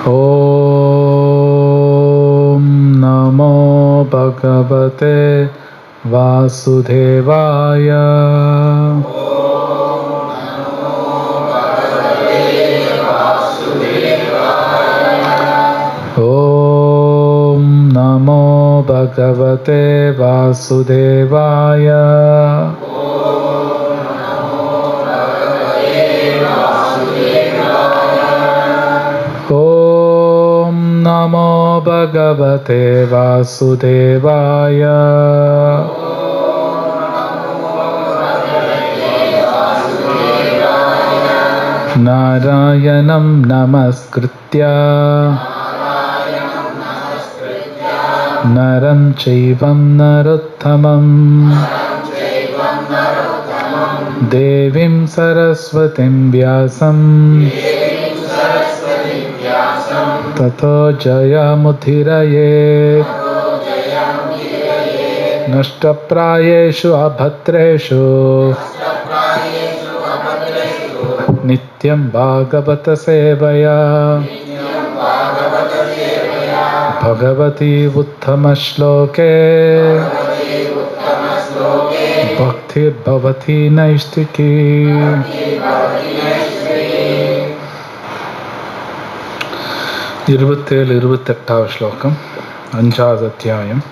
ஓம் நமோ பகவதே வாசுதேவாய. ஓம் நமோ பகவதே வாசுதேவாய. ஓம் நமோ பகவதே வாசுதேவாய. நாராயணம் நமஸ்கிருத்ய நரம் சைவம் நரோத்தமம் தேவீம் சரஸ்வதிம் வியாசம் ததோ ஜயமுதிரயேத். நஷ்டப்ராயேஷு அபத்ரேஷு நித்யம் பாகவத சேவையா பகவதி உத்தம ஸ்லோகே பக்திர் பவதி நைஷ்டிகி. 27-28 ஸ்லோகம், 5வது அத்தியாயம்.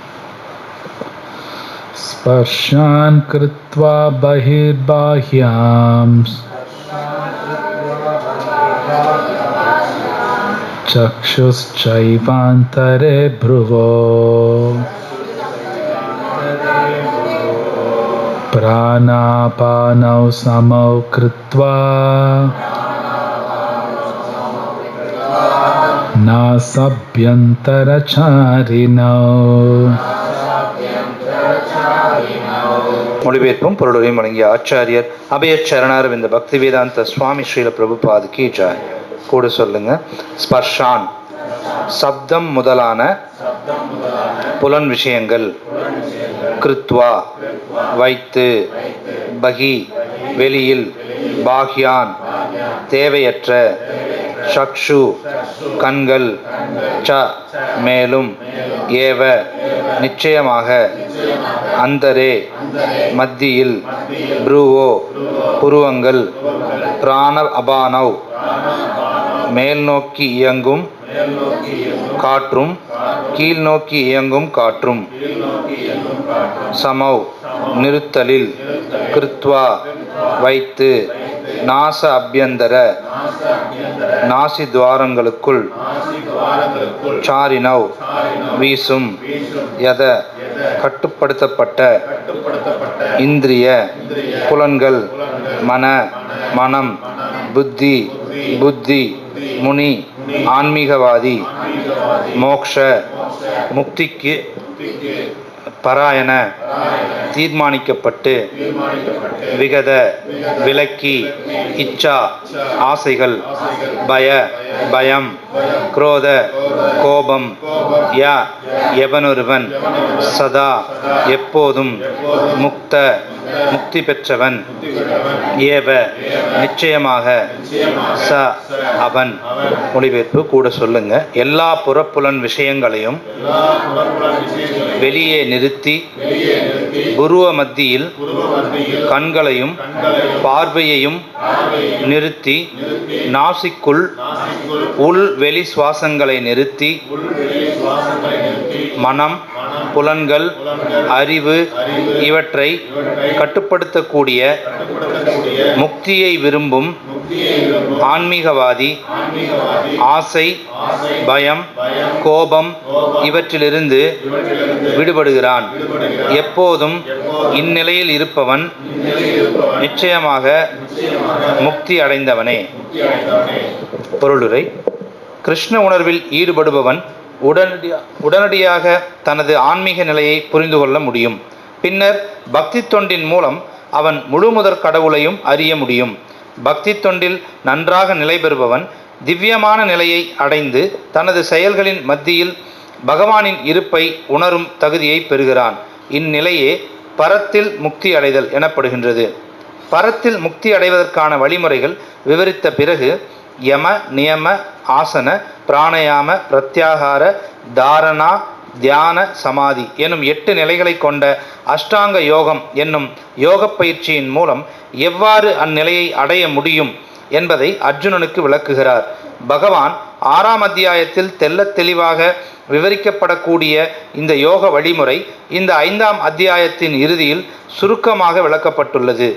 ஸ்பர்ஷான் கிருத்வா பஹிர்பாஹ்யாம் சக்ஷுஷ்சைவாந்தரே ப்ருவோ பிராணாபானௌ சமௌ கிருத்வா நாசப்யந்தரசாரிணௌ. மொழிபெயர்ப்பும் பொருளுரையும் வழங்கிய ஆச்சாரியர் அபயச்சரணாரவிந்த பக்தி வேதாந்த சுவாமி ஸ்ரீல பிரபுபாது கி ஜெய். கூட சொல்லுங்க. ஸ்பர்ஷான் சப்தம் முதலான புலன் விஷயங்கள், கிருத்வா வைத்து, பகி வெளியில், பாஹ்யான் தேவையற்ற, சக்ஷு கண்கள், ச மேலும், ஏவ நிச்சயமாக, அந்தரே மத்தியில், ப்ரூவோ புருவங்கள், பிராண அபானவ் மேல் நோக்கி இயங்கும் காற்றும் கீழ் நோக்கி இயங்கும் காற்றும், சமௌ நிறுத்தலில், கிருத்வா வைத்து, நாச அபியந்தர நாசி துவாரங்களுக்குள், சாரினவ் வீசும், யத கட்டுப்படுத்தப்பட்ட, இந்திரிய புலன்கள், மன மனம், புத்தி புத்தி, முனி ஆன்மீகவாதி, மோக்ஷ முக்திக்கு பராயண தீர்மானிக்கப்பட்டு, விகத விலக்கி, இச்சா ஆசைகள், பய பயம், குரோத கோபம், ய எவனொருவன், சதா எப்போதும், முக்த முக்தி பெற்றவன், ஏவ நிச்சயமாக, ச அவன். மொழிபெயர்ப்பு கூட சொல்லுங்க. எல்லா புறப்புலன் விஷயங்களையும் வெளியே நிறுத்தி, புருவ மத்தியில் கண்களையும் பார்வையையும் நிறுத்தி, நாசிக்குள் உள் வெளி சுவாசங்களை நிறுத்தி, மனம் புலன்கள் அறிவு இவற்றை கட்டுப்படுத்தக்கூடிய முக்தியை விரும்பும் ஆன்மீகவாதி, ஆசை பயம் கோபம் இவற்றிலிருந்து விடுபடுகிறான். எப்போதும் இந்நிலையில் இருப்பவன் நிச்சயமாக முக்தி அடைந்தவனே. பொருளுரை. கிருஷ்ண உணர்வில் ஈடுபடுபவன் உடனடியாக தனது ஆன்மீக நிலையை புரிந்து கொள்ள முடியும். பின்னர் பக்தி தொண்டின் மூலம் அவன் முழுமுதற் கடவுளையும் அறிய முடியும். பக்தி தொண்டில் நன்றாக நிலை பெறுபவன் திவ்யமான நிலையை அடைந்து தனது செயல்களின் மத்தியில் பகவானின் இருப்பை உணரும் தகுதியை பெறுகிறான். இந்நிலையே பரத்தில் முக்தி அடைதல் எனப்படுகின்றது. பரத்தில் முக்தி அடைவதற்கான வழிமுறைகள் விவரித்த பிறகு யம நியம ஆசன பிராணயாம, பிரத்யாகார, தாரணா, தியான, சமாதி எனும் 8 நிலைகளை கொண்ட அஷ்டாங்க யோகம் என்னும் யோக பயிற்சியின் மூலம் எவ்வாறு அந்நிலையை அடைய முடியும் என்பதை அர்ஜுனனுக்கு விளக்குகிறார். பகவான் 6ஆம் அத்தியாயத்தில் தெள்ளத் தெளிவாக விவரிக்கப்படக்கூடிய இந்த யோக வழிமுறை இந்த 5ஆம் அத்தியாயத்தின் இறுதியில் சுருக்கமாக விளக்கப்பட்டுள்ளது.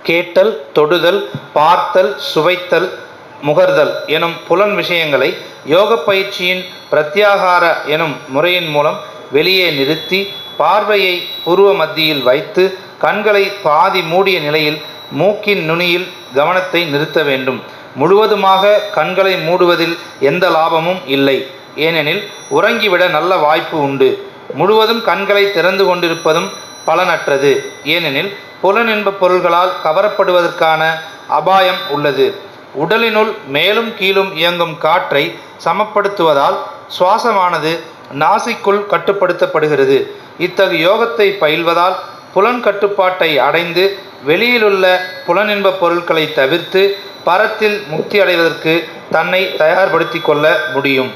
கேட்டல், தொடுதல், பார்த்தல், சுவைத்தல், முகர்தல் எனும் புலன் விஷயங்களை யோக பயிற்சியின் பிரத்யாகார எனும் முறையின் மூலம் வெளியே நிறுத்தி பார்வையை புருவ மத்தியில் வைத்து கண்களை பாதி மூடிய நிலையில் மூக்கின் நுனியில் கவனத்தை நிறுத்த வேண்டும். முழுவதுமாக கண்களை மூடுவதில் எந்த லாபமும் இல்லை. ஏனெனில் உறங்கிவிட நல்ல வாய்ப்பு உண்டு. முழுவதும் கண்களை திறந்து கொண்டிருப்பதும் பலனற்றது. ஏனெனில் புலனின்ப பொருள்களால் கவரப்படுவதற்கான அபாயம் உள்ளது. உடலினுள் மேலும் கீழும் இயங்கும் காற்றை சமப்படுத்துவதால் சுவாசமானது நாசிக்குள் கட்டுப்படுத்தப்படுகிறது. இத்தகு யோகத்தை பயில்வதால் புலன் கட்டுப்பாட்டை அடைந்து வெளியிலுள்ள புலனின்ப பொருட்களை தவிர்த்து பரத்தில் முக்தி அடைவதற்கு தன்னை தயார்படுத்தி கொள்ள முடியும்.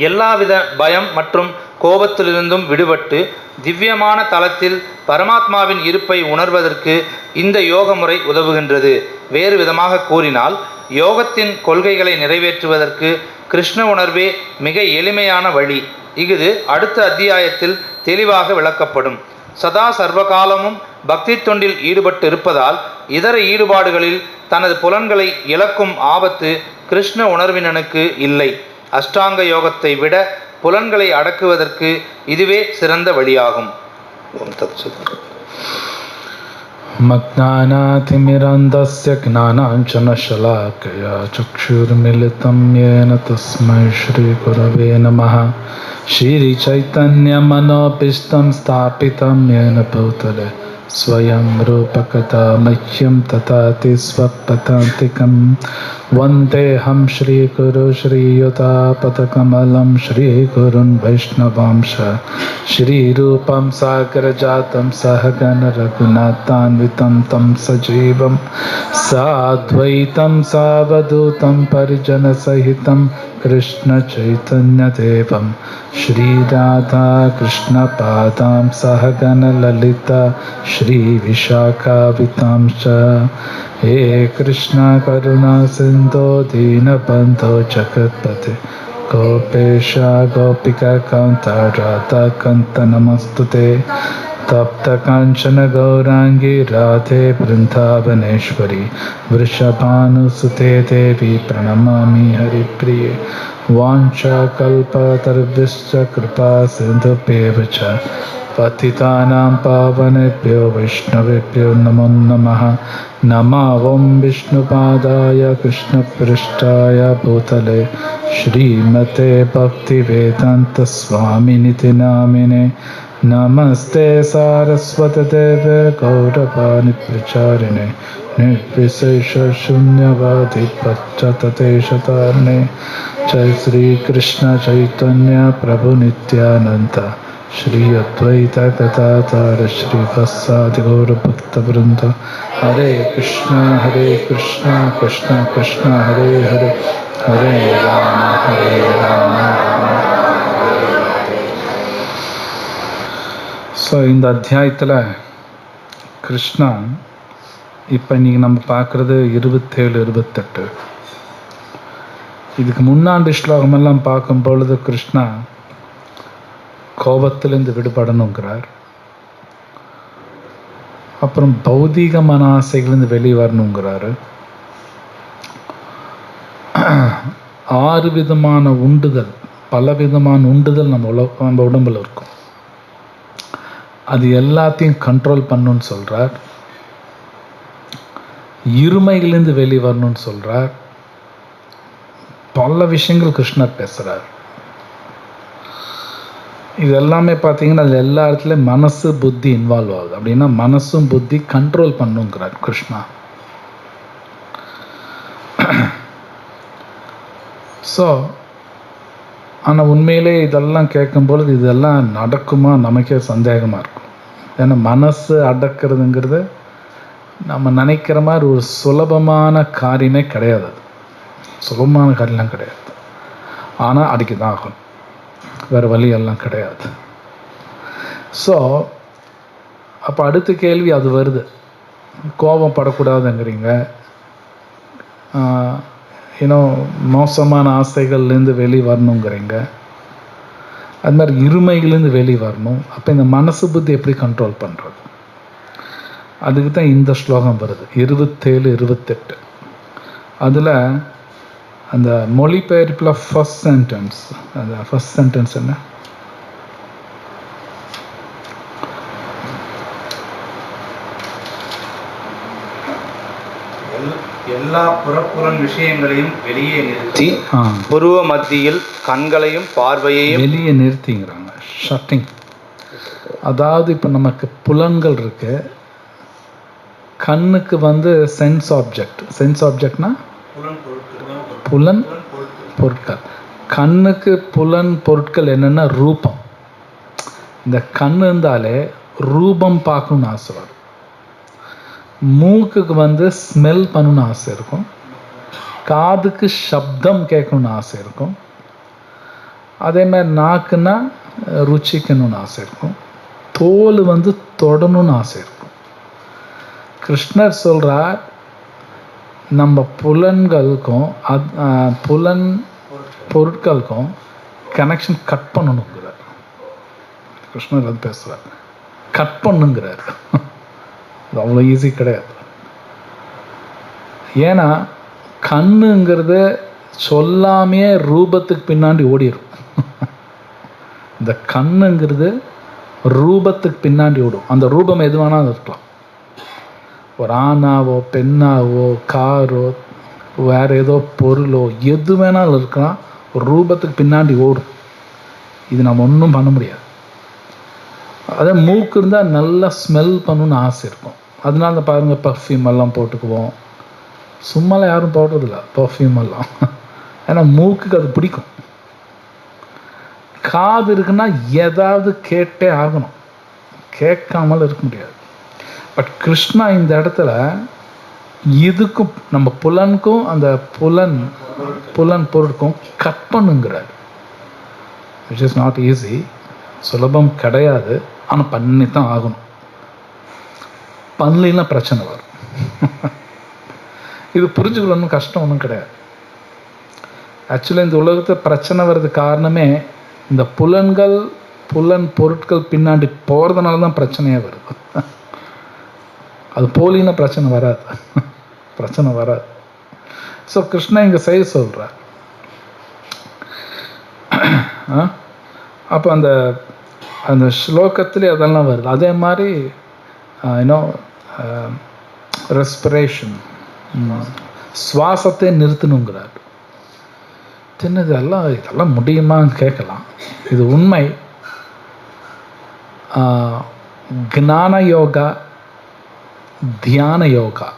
எல்லாவித பயம் மற்றும் கோபத்திலிருந்தும் விடுபட்டு திவ்யமான தலத்தில் பரமாத்மாவின் இருப்பை உணர்வதற்கு இந்த யோக முறை உதவுகின்றது. வேறு விதமாக கூறினால், யோகத்தின் கொள்கைகளை நிறைவேற்றுவதற்கு கிருஷ்ண உணர்வே மிக எளிமையான வழி. இது அடுத்த அத்தியாயத்தில் தெளிவாக விளக்கப்படும். சதா சர்வகாலமும் பக்தி தொண்டில் ஈடுபட்டு இருப்பதால் இதர ஈடுபாடுகளில் தனது புலன்களை இழக்கும் ஆபத்து கிருஷ்ண உணர்வினனுக்கு இல்லை. அஷ்டாங்க யோகத்தை விட புலன்களை அடக்குவதற்கு இதுவே சிறந்த வழியாகும். மக்ஞானாதிமிரந்தஸ்ய ஞானாஞ்சனஷலாக்கயா சக்ஷுர்மிலிதம் யேன தஸ்மை ஸ்ரீ குரவே நமः. ஸ்ரீ சைத்தன்ய மனோபீஷ்டம் ஸ்தாபிதம் யேன பூதலே ஸ்வயம் ரூபகதா மஹ்யம் ததாதி ஸ்வபதாந்திகம். வந்தேஹம் ஸ்ரீ குரு ஸ்ரீயுதாபதகமலம் ஸ்ரீ குருன் வைஷ்ணவாம்ச ஸ்ரீரூபம் சாகரஜாதம் சஹகன ரகுநாதான்விதம் தம் சஜீவம் சாத்வைதம் சாவதூதம் பரிஜனசகிதம் கிருஷ்ண சைத்தன்ய தேவம் ஸ்ரீ ராதா கிருஷ்ண பாதாம் சஹகன லலிதா ஸ்ரீ விஷாகாவிதாம்ச. हे कृष्ण करुणा सिंधो दीनबंधो जगत्पते गोपेशा गोपिका कांता राधा कांता नमस्तुते. तप्त कांचन गौरांगी राधे वृंदावनेश्वरी वृषभानुसुते देवी प्रणमामि हरिप्रिये. वाञ्छाकल्पतरुभ्यश्च कृपा सिन्धुभ्येव च पतितानां पावनेभ्यो वैष्णवेभ्यो नमो नमः. नमो विष्णुपादाय कृष्णपृष्ठाय भूतले श्रीमते भक्तिवेदान्तस्वामिनिति नामिने. नमस्ते सारस्वतदेवे गौरवाणि प्रचारिणे निर्विशेषशून्यवादी पश्चातदेशतारिणे. जय श्री कृष्ण चैतन्य प्रभु नित्यानंद श्री अद्वैत गदाधर श्रीवासादि गौर भक्तवृंद. हरे कृष्ण कृष्ण कृष्ण हरे हरे हरे राम राम. ஸோ இந்த அத்தியாயத்தில் கிருஷ்ணா இப்போ இன்றைக்கி நம்ம பார்க்குறது 27, 28. இதுக்கு முன்னாடி ஸ்லோகமெல்லாம் பார்க்கும் பொழுது கிருஷ்ணா கோபத்திலிருந்து விடுபடணுங்கிறார். அப்புறம் பௌதீக மன ஆசைகளிலிருந்து வெளியே வரணுங்கிறாரு. 6 விதமான உண்டுதல், பல விதமான உண்டுதல் நம்ம உடம்புல இருக்கும். அது எல்லாத்தையும் கண்ட்ரோல் பண்ணணும்னு சொல்கிறார். இருமைகளிலிருந்து வெளியே வரணும்னு சொல்கிறார். பல விஷயங்கள் கிருஷ்ணர் பேசுகிறார். இது எல்லாமே பார்த்தீங்கன்னா அது எல்லா இடத்துலையும் மனசு புத்தி இன்வால்வ் ஆகுது. அப்படின்னா மனசும் புத்தி கண்ட்ரோல் பண்ணுங்கிறார் கிருஷ்ணா. ஸோ ஆனால் உண்மையிலே இதெல்லாம் கேட்கும்பொழுது இதெல்லாம் நடக்குமா நமக்கே சந்தேகமாக இருக்கும். ஏன்னா மனசு அடக்கிறதுங்கிறது நம்ம நினைக்கிற மாதிரி ஒரு சுலபமான காரியமே கிடையாது. சுலபமான காரியம்லாம் கிடையாது. ஆனால் அடிக்க தான் ஆகணும், வேறு வழியெல்லாம் கிடையாது. ஸோ அப்போ அடுத்த கேள்வி அது வருது, கோபம் படக்கூடாதுங்கிறீங்க, இன்னும் மோசமான ஆசைகள்லேருந்து வெளியே வரணுங்கிறீங்க, அது மாதிரி இருமைகள்லேருந்து வெளியே வரணும். அப்போ இந்த மனசு புத்தி எப்படி கண்ட்ரோல் பண்ணுறது? அதுக்கு தான் இந்த ஸ்லோகம் வருது 27, 28. அதில் அந்த மொழிபெயர்ப்பில் ஃபர்ஸ்ட் சென்டென்ஸ், அந்த ஃபர்ஸ்ட் சென்டென்ஸ் என்ன? எல்லா புறப்புறன் விஷயங்களையும் வெளியே நிறுத்தி புருவ மத்தியில் கண்களையும் பார்வையையும் வெளியே நிறுத்திங்கிறாங்க, ஷட்டிங். அதாவது இப்போ நமக்கு புலன்கள் இருக்கு, கண்ணுக்கு வந்து சென்ஸ் ஆப்ஜெக்ட்னா புலன் பொருட்கள். கண்ணுக்கு புலன் பொருட்கள் என்னென்னா ரூபம். இந்த கண் இருந்தாலே ரூபம் பார்க்கணுன்னு ஆசை வரும். மூக்குக்கு வந்து ஸ்மெல் பண்ணணுன்னு ஆசை இருக்கும், காதுக்கு சப்தம் கேட்கணுன்னு ஆசை இருக்கும், அதே மாதிரி நாக்குன்னா ருச்சிக்கணும்னு ஆசை இருக்கும், தோல் வந்து தொடணும்னு ஆசை இருக்கும். கிருஷ்ணர் சொல்கிறார் நம்ம புலன்களுக்கும் புலன் பொருட்களுக்கும் கனெக்ஷன் கட் பண்ணணுங்கிறார். கிருஷ்ணர் அது பேசுகிறார், கட் பண்ணுங்கிறார். அது அவ்வளோ ஈஸி கிடையாது. ஏன்னா கண்ணுங்கிறது சொல்லாமையே ரூபத்துக்கு பின்னாடி ஓடிடும். இந்த கண்ணுங்கிறது ரூபத்துக்கு பின்னாடி ஓடும். அந்த ரூபம் எது வேணாலும் இருக்கலாம், ஒரு ஆணாவோ பெண்ணாவோ காரோ வேறு ஏதோ பொருளோ எது வேணாலும் இருக்கலாம், ஒரு ரூபத்துக்கு பின்னாடி ஓடும். இது நம்ம ஒன்றும் பண்ண முடியாது. அதே மூக்கு இருந்தால் நல்லா ஸ்மெல் பண்ணணுன்னு ஆசை இருக்கும். அதனால பாருங்கள் பர்ஃப்யூம் எல்லாம் போட்டுக்குவோம். சும்மாலாம் யாரும் போடுறதில்ல பர்ஃப்யூம் எல்லாம், ஏன்னா மூக்குக்கு அது பிடிக்கும். காது இருக்குன்னா ஏதாவது கேட்டே ஆகணும், கேட்காமல் இருக்க முடியாது. பட் கிருஷ்ணா இந்த இடத்துல இதுக்கும் நம்ம புலனுக்கும் அந்த புலன் பொருட்கும் கட் பண்ணுங்கிறார். விச் இஸ் நாட் ஈஸி, சுலபம் கிடையாது, ஆனால் பண்ணி தான் ஆகணும். பண்ணலைன்னா பிரச்சனை வரும். இது புரிஞ்சுக்கணும், கஷ்டம் ஒன்றும் கிடையாது. ஆக்சுவலி இந்த உலகத்தில் பிரச்சனை வர்றதுக்கு காரணமே இந்த புலன் பொருட்கள் பின்னாடி போகிறதுனால தான் பிரச்சனையே வருது. அது போலின்னா பிரச்சனை வராது. ஸோ கிருஷ்ணா இங்கே செய்ய சொல்கிறார். அப்போ அந்த ஸ்லோகத்திலே அதெல்லாம் வருது. அதே மாதிரி ரெஸ்பிரேஷன், சுவாசத்தை நிறுத்தணுங்கிறார். இதெல்லாம் முடியுமான்னு கேட்கலாம். இது உண்மை. ஞான யோகா, தியான யோகா.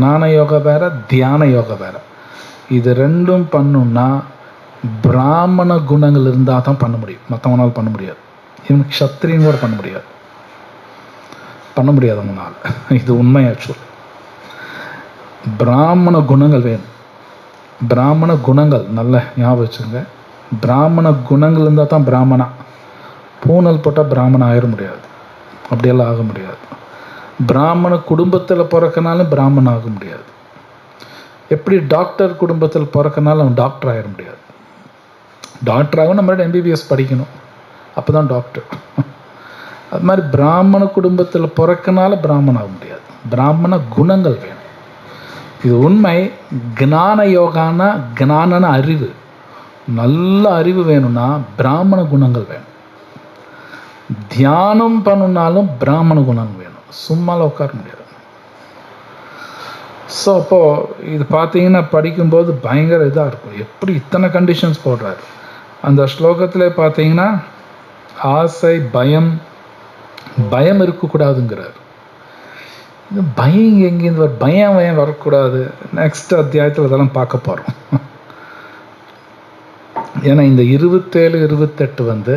ஞான யோகா வேற, தியான யோகா வேற. இது ரெண்டும் பண்ணுன்னா பிராமண குணங்கள் இருந்தால் தான் பண்ண முடியும், மற்றவனால் பண்ண முடியாது. இவன் க்ஷத்ரியன் கூட பண்ண முடியாது அவனால். இது உண்மை. ஆக்சுவல் பிராமண குணங்கள் வேணும். பிராமண குணங்கள் நல்ல ஞாபகம் வச்சுங்க. பிராமண குணங்கள் இருந்தால் தான் பிராமணா. பூனல் போட்டால் பிராமணன் ஆயிட முடியாது, அப்படியெல்லாம் ஆக முடியாது. பிராமண குடும்பத்தில் பிறக்கனாலும் பிராமணன் ஆக முடியாது. எப்படி டாக்டர் குடும்பத்தில் பிறக்கனாலும் அவன் டாக்டர் ஆகிட முடியாது. டாக்டராகவும் நம்மளோட எம்பிபிஎஸ் படிக்கணும், அப்போ தான் டாக்டர். அது மாதிரி பிராமண குடும்பத்தில் பிறக்கனால பிராமணன் ஆக முடியாது. பிராமண குணங்கள் வேணும். இது உண்மை. ஞான யோகானா, ஞானன அறிவு, நல்ல அறிவு வேணும்னா பிராமண குணங்கள் வேணும். தியானம் பண்ணுனாலும் பிராமண குணங்கள் வேணும், சும்மாலாம் உட்கார முடியாது. ஸோ அப்போது இது பார்த்தீங்கன்னா படிக்கும்போது பயங்கர இதாக இருக்கும். எப்படி இத்தனை கண்டிஷன்ஸ் போடுறாரு. அந்த ஸ்லோகத்தில் பார்த்தீங்கன்னா ஆசை, பயம் இருக்கக்கூடாதுங்கிறார். இது பயம் எங்கேருந்து பயம் வரக்கூடாது. நெக்ஸ்ட் அத்தியாயத்தில் அதெல்லாம் பார்க்க போகிறோம். ஏன்னா இந்த 27, 28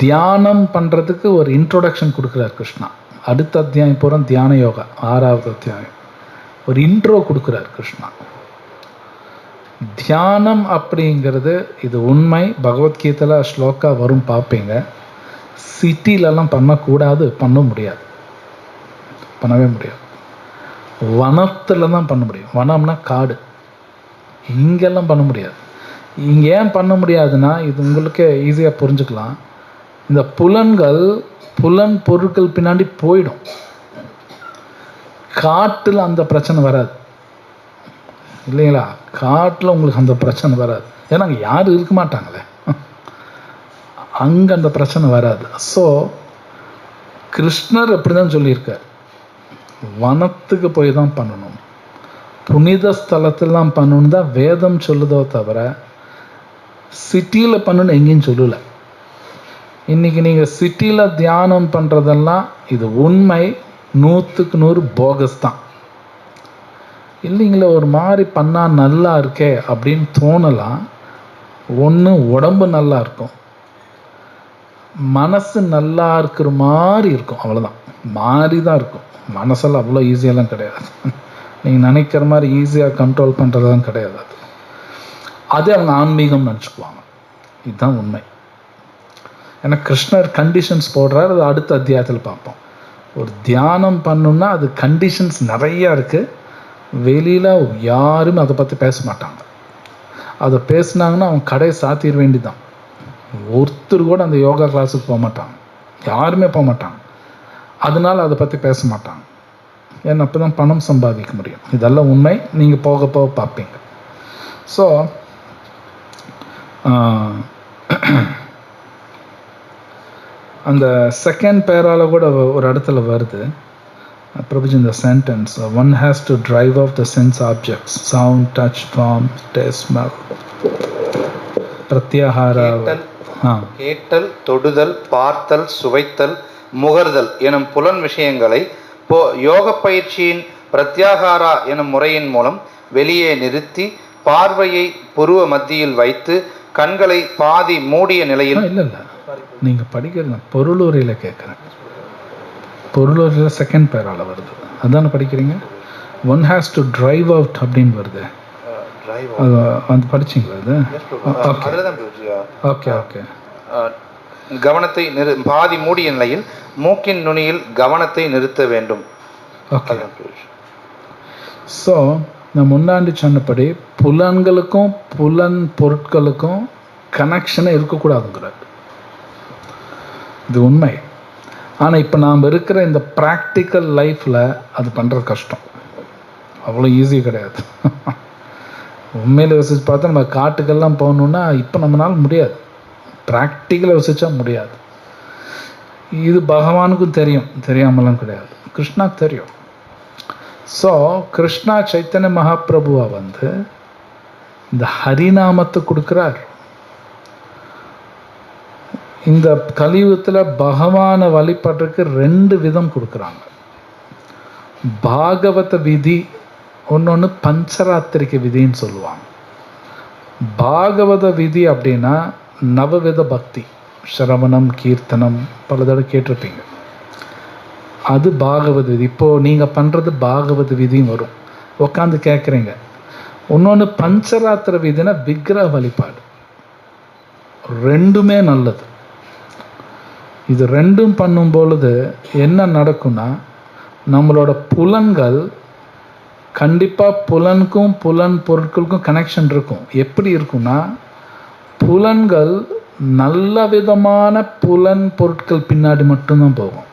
தியானம் பண்ணுறதுக்கு ஒரு இன்ட்ரோடக்ஷன் கொடுக்குறார் கிருஷ்ணா. அடுத்த அத்தியாயம் பூரா தியான யோகா, 6வது அத்தியாயம் ஒரு இன்ட்ரோ கொடுக்குறார் கிருஷ்ணா. தியானம் அப்படிங்கிறது இது உண்மை. பகவத்கீதையில் ஸ்லோக்கா வரும், பார்ப்பீங்க. சிட்டிலெல்லாம் பண்ணக்கூடாது, பண்ண முடியாது, பண்ணவே முடியாது. வனத்தில் தான் பண்ண முடியும். வனம்னா காடு, இங்கெல்லாம் பண்ண முடியாது. இங்கே ஏன் பண்ண முடியாதுன்னா, இது உங்களுக்கே ஈஸியாக புரிஞ்சுக்கலாம். இந்த புலன் பொருட்கள் பின்னாடி போயிடும். காட்டில் அந்த பிரச்சனை வராது இல்லைங்களா? காட்டில் உங்களுக்கு அந்த பிரச்சனை வராது, ஏன்னா அங்கே யாரும் இருக்க மாட்டாங்களே. அங்கே அந்த பிரச்சனை வராது. ஸோ கிருஷ்ணர் அப்படி தான் சொல்லியிருக்கார், வனத்துக்கு போய் தான் பண்ணணும், புனித ஸ்தலத்தில் தான் பண்ணணும் தான் வேதம் சொல்லுதோ தவிர சிட்டியில் பண்ணணும்னு எங்கேயும் சொல்லலை. இன்றைக்கி நீங்கள் சிட்டியில் தியானம் பண்ணுறதெல்லாம் இது உண்மை, 100க்கு 100 போகஸ் தான். இல்லைங்களா? ஒரு மாதிரி பண்ணால் நல்லா இருக்கே அப்படின்னு தோணலாம். ஒன்று உடம்பு நல்லா இருக்கும், மனசு நல்லா இருக்கிற மாதிரி இருக்கும், அவ்வளோதான். மாறி தான் இருக்கும். மனசெல்லாம் அவ்வளோ ஈஸியெல்லாம் கிடையாது. நீங்கள் நினைக்கிற மாதிரி ஈஸியாக கண்ட்ரோல் பண்ணுறதுலாம் கிடையாது. அதே அவங்க ஆன்மீகம் நினச்சிக்குவாங்க. இதுதான் உண்மை. ஏன்னா கிருஷ்ணர் கண்டிஷன்ஸ் போடுறார், அது அடுத்த அத்தியாயத்தில் பார்ப்போம். ஒரு தியானம் பண்ணணுன்னா அது கண்டிஷன்ஸ் நிறையா இருக்குது. வெளியில் யாரும் அதை பற்றி பேச மாட்டாங்க. அதை பேசுனாங்கன்னா அவங்க கடையை சாத்திட வேண்டிதான். ஒருத்தர் கூட அந்த யோகா கிளாஸுக்கு போக மாட்டாங்க, யாருமே போக மாட்டாங்க. அதனால் அதை பற்றி பேச மாட்டாங்க. ஏன்னா அப்போ தான் பணம் சம்பாதிக்க முடியும். இதெல்லாம் உண்மை, நீங்கள் போக போக பார்ப்பீங்க. ஸோ அந்த செகண்ட் பேரால கூட ஒரு இடத்துல வருது, பிரபுஜி, இந்த sentence, one has to drive off the sense objects, sound, touch, form, taste, smell, pratyahara, கேட்டல், தொடுதல், பார்த்தல், சுவைத்தல், முகர்தல் எனும் புலன் விஷயங்களை யோக பயிற்சியின் பிரத்யாகாரா எனும் முறையின் மூலம் வெளியே நிறுத்தி பார்வையை புருவ மத்தியில் வைத்து கண்களை பாதி மூடிய நிலையில். இல்லை நீங்கள் படிக்கிறது பொருளுரையில் கேட்குறேன். பொருளுரையில் செகண்ட் பேரால வருது, அதுதானே படிக்கிறீங்க. One has to drive out அப்படின்னு வருது, அது வந்து படிச்சிங்களா? அது ஓகே ஓகே. கவனத்தை பாதி மூடிய நிலையில் மூக்கின் நுனியில் கவனத்தை நிறுத்த வேண்டும். ஓகே. ஸோ நான் முன்னாடி சொன்னபடி புலன்களுக்கும் புலன் பொருட்களுக்கும் கனெக்ஷனே இருக்கக்கூடாதுங்கிறார். இது உண்மை. ஆனால் இப்போ நாம் இருக்கிற இந்த ப்ராக்டிக்கல் லைஃப்பில் அது பண்ணுறது கஷ்டம், அவ்வளோ ஈஸி கிடையாது. உண்மையில் யோசிச்சு பார்த்தா நம்ம காட்டுக்கெல்லாம் போகணுன்னா இப்போ நம்மளால் முடியாது, ப்ராக்டிக்கலாக யோசிச்சா முடியாது. இது பகவானுக்கும் தெரியும், தெரியாமலாம் கிடையாது, கிருஷ்ணாக்கு தெரியும். ஸோ கிருஷ்ணா சைத்தன்ய மகாபிரபுவை வந்து இந்த ஹரிநாமத்தை கொடுக்குறார். இந்த கலியுகத்தில் பகவானை வழிபடுறதுக்கு 2 விதம் கொடுக்குறாங்க. பாகவத விதி, ஒன்று பஞ்சராத்திரிக்க விதின்னு சொல்லுவாங்க. பாகவத விதி அப்படின்னா நவவித பக்தி, ஸ்ரவணம், கீர்த்தனம், பல தடவை கேட்டிருப்பீங்க. அது பாகவத விதி. இப்போது நீங்கள் பண்ணுறது பாகவத விதியும் வரும், உட்காந்து கேட்குறீங்க. இன்னொன்று பஞ்சராத்திர விதினா விக்கிரக வழிபாடு. 2மே நல்லது. இது 2ம் பண்ணும் பொழுது என்ன நடக்கும்னா, நம்மளோட புலன்கள் கண்டிப்பாக புலனுக்கும் புலன் பொருட்களுக்கும் கனெக்ஷன் இருக்கும். எப்படி இருக்குன்னா, புலன்கள் நல்ல விதமான புலன் பொருட்கள் பின்னாடி மட்டும்தான் போகும்.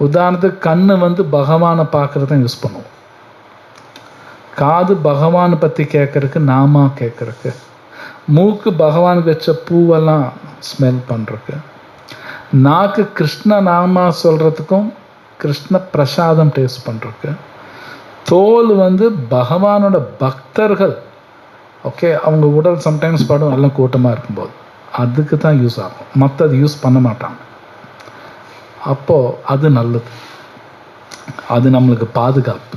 உதாரணத்துக்கு கண்ணு வந்து பகவானை பார்க்குறது தான் யூஸ் பண்ணுவோம், காது பகவானை பற்றி கேட்குறதுக்கு, நாமா கேட்குறதுக்கு, மூக்கு பகவானுக்கு வச்ச பூவெல்லாம் ஸ்மெல் பண்ணுறதுக்கு, நாக்கு கிருஷ்ண நாமா சொல்கிறதுக்கும் கிருஷ்ண பிரசாதம் டேஸ்ட் பண்ணுறதுக்கு, தோல் வந்து பகவானோட பக்தர்கள், ஓகே, அவங்க உடல் சம்டைம்ஸ் படும் எல்லாம் கூட்டமாக இருக்கும்போது அதுக்கு தான் யூஸ் ஆகும், மற்றது யூஸ் பண்ண மாட்டாங்க. அப்போது அது நல்லது, அது நம்மளுக்கு பாதுகாப்பு.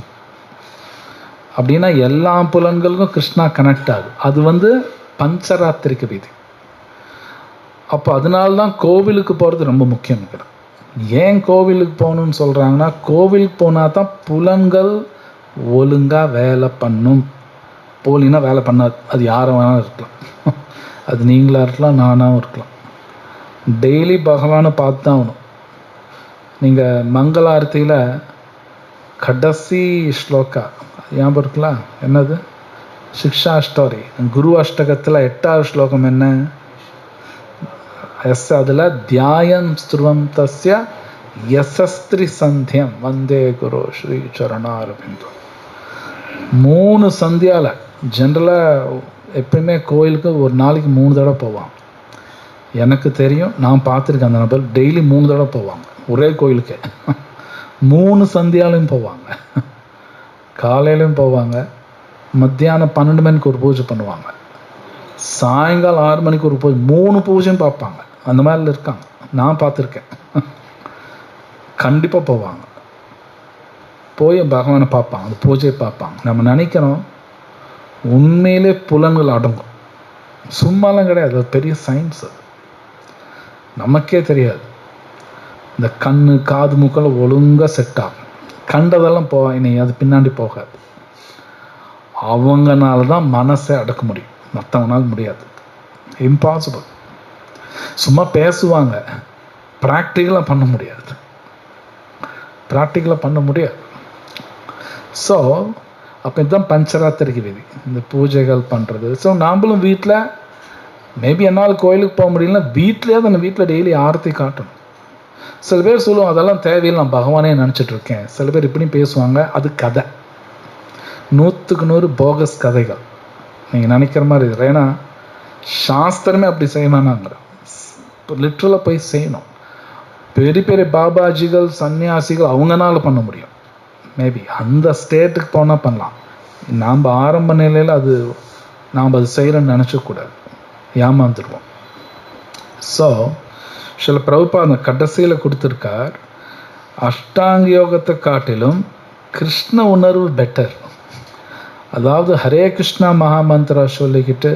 அப்படின்னா எல்லா புலன்களுக்கும் கிருஷ்ணா கனெக்ட் ஆகுது. அது வந்து பஞ்சராத்திரிக்க விதி. அப்போ அதனால்தான் கோவிலுக்கு போகிறது ரொம்ப முக்கியம். ஏன் கோவிலுக்கு போகணுன்னு சொல்கிறாங்கன்னா, கோவிலுக்கு போனால் தான் புலன்கள் ஒழுங்காக வேலை பண்ணும். போலினா வேலை பண்ணாது. அது யாரை வேணாலும் இருக்கலாம். அது நீங்களாக இருக்கலாம், நானாகவும் இருக்கலாம். டெய்லி பகவானை பார்த்து தான் ஆகணும். நீங்கள் மங்களாரத்தியில் கடைசி ஸ்லோகா ஞாபகம் இருக்கலாம், என்னது? சிக்ஷா ஸ்டோரி, குரு அஷ்டகத்தில் 8வது ஸ்லோகம் என்ன? அதில் தியாயம் ஸ்ருவம் தஸ்ய யசஸ்திரி சந்தியம் வந்தே குரு ஸ்ரீ சரணாரவிந்தம். 3 சந்தியாவில் ஜென்ரலாக எப்பயுமே கோயிலுக்கு ஒரு நாளைக்கு 3 தடவை போவாங்க. எனக்கு தெரியும், நான் பார்த்துருக்கேன். அந்த நபர் டெய்லி 3 தடவை போவாங்க ஒரே கோயிலுக்கு. 3 சந்தியாலையும் போவாங்க. காலையிலையும் போவாங்க, மத்தியானம் 12 மணிக்கு ஒரு பூஜை பண்ணுவாங்க, சாயங்காலம் 6 மணிக்கு ஒரு பூஜை, 3 பூஜையும் பார்ப்பாங்க. அந்த மாதிரி இருக்காங்க, நான் பார்த்துருக்கேன். கண்டிப்பாக போவாங்க, போய் பகவானை பார்ப்பாங்க, அந்த பூஜையை பார்ப்பாங்க. நம்ம நினைக்கிறோம் உண்மையிலே புலன்கள் அடங்கும், சும்மாலாம் கிடையாது. அது பெரிய சயின்ஸ், நமக்கே தெரியாது. இந்த கண்ணு காது மூக்கெல்லாம் ஒழுங்காக செட் ஆகும். கண்டதெல்லாம் இனி அது பின்னாடி போகாது. அவங்கனால தான் மனசை அடக்க முடியும், மற்றவங்களால முடியாது. இம்பாசிபிள். சும்மா பேசுவாங்க, ப்ராக்டிக்கலாக பண்ண முடியாது. ஸோ அப்போ இதுதான் பஞ்சராத்திரிக்கு விதி, இந்த பூஜைகள் பண்ணுறது. ஸோ நாம்ளும் வீட்டில் மேபி என்னால் கோயிலுக்கு போக முடியலன்னா வீட்டிலே அந்த வீட்டில் டெய்லி ஆரத்தி காட்டணும். சில பேர் சொல்லுவோம் அதெல்லாம் தேவையில்லை, நான் பகவானே நினச்சிட்ருக்கேன். சில பேர் இப்படியும் பேசுவாங்க, அது கதை. 100க்கு 100 போகஸ் கதைகள். நீங்கள் நினைக்கிற மாதிரி இது. ஏன்னா சாஸ்திரமே அப்படி செய்யணும்னாங்கிற, இப்போ லிட்ரலாக போய் செய்யணும். பெரிய பெரிய பாபாஜிகள் சன்னியாசிகள் அவங்கனால பண்ண முடியும். மேபி அந்த ஸ்டேட்டுக்கு போனால் பண்ணலாம். நாம் ஆரம்ப நிலையில் நாம் அது செய்கிறோன்னு நினச்சக்கூடாது, ஏமாந்துடுவோம். ஸோ சில பிரபுபா அந்த கடைசியில் கொடுத்துருக்கார், அஷ்டாங்க யோகத்தை காட்டிலும் கிருஷ்ண உணர்வு பெட்டர். அதாவது ஹரே கிருஷ்ணா மகாமந்திரா சொல்லிக்கிட்டு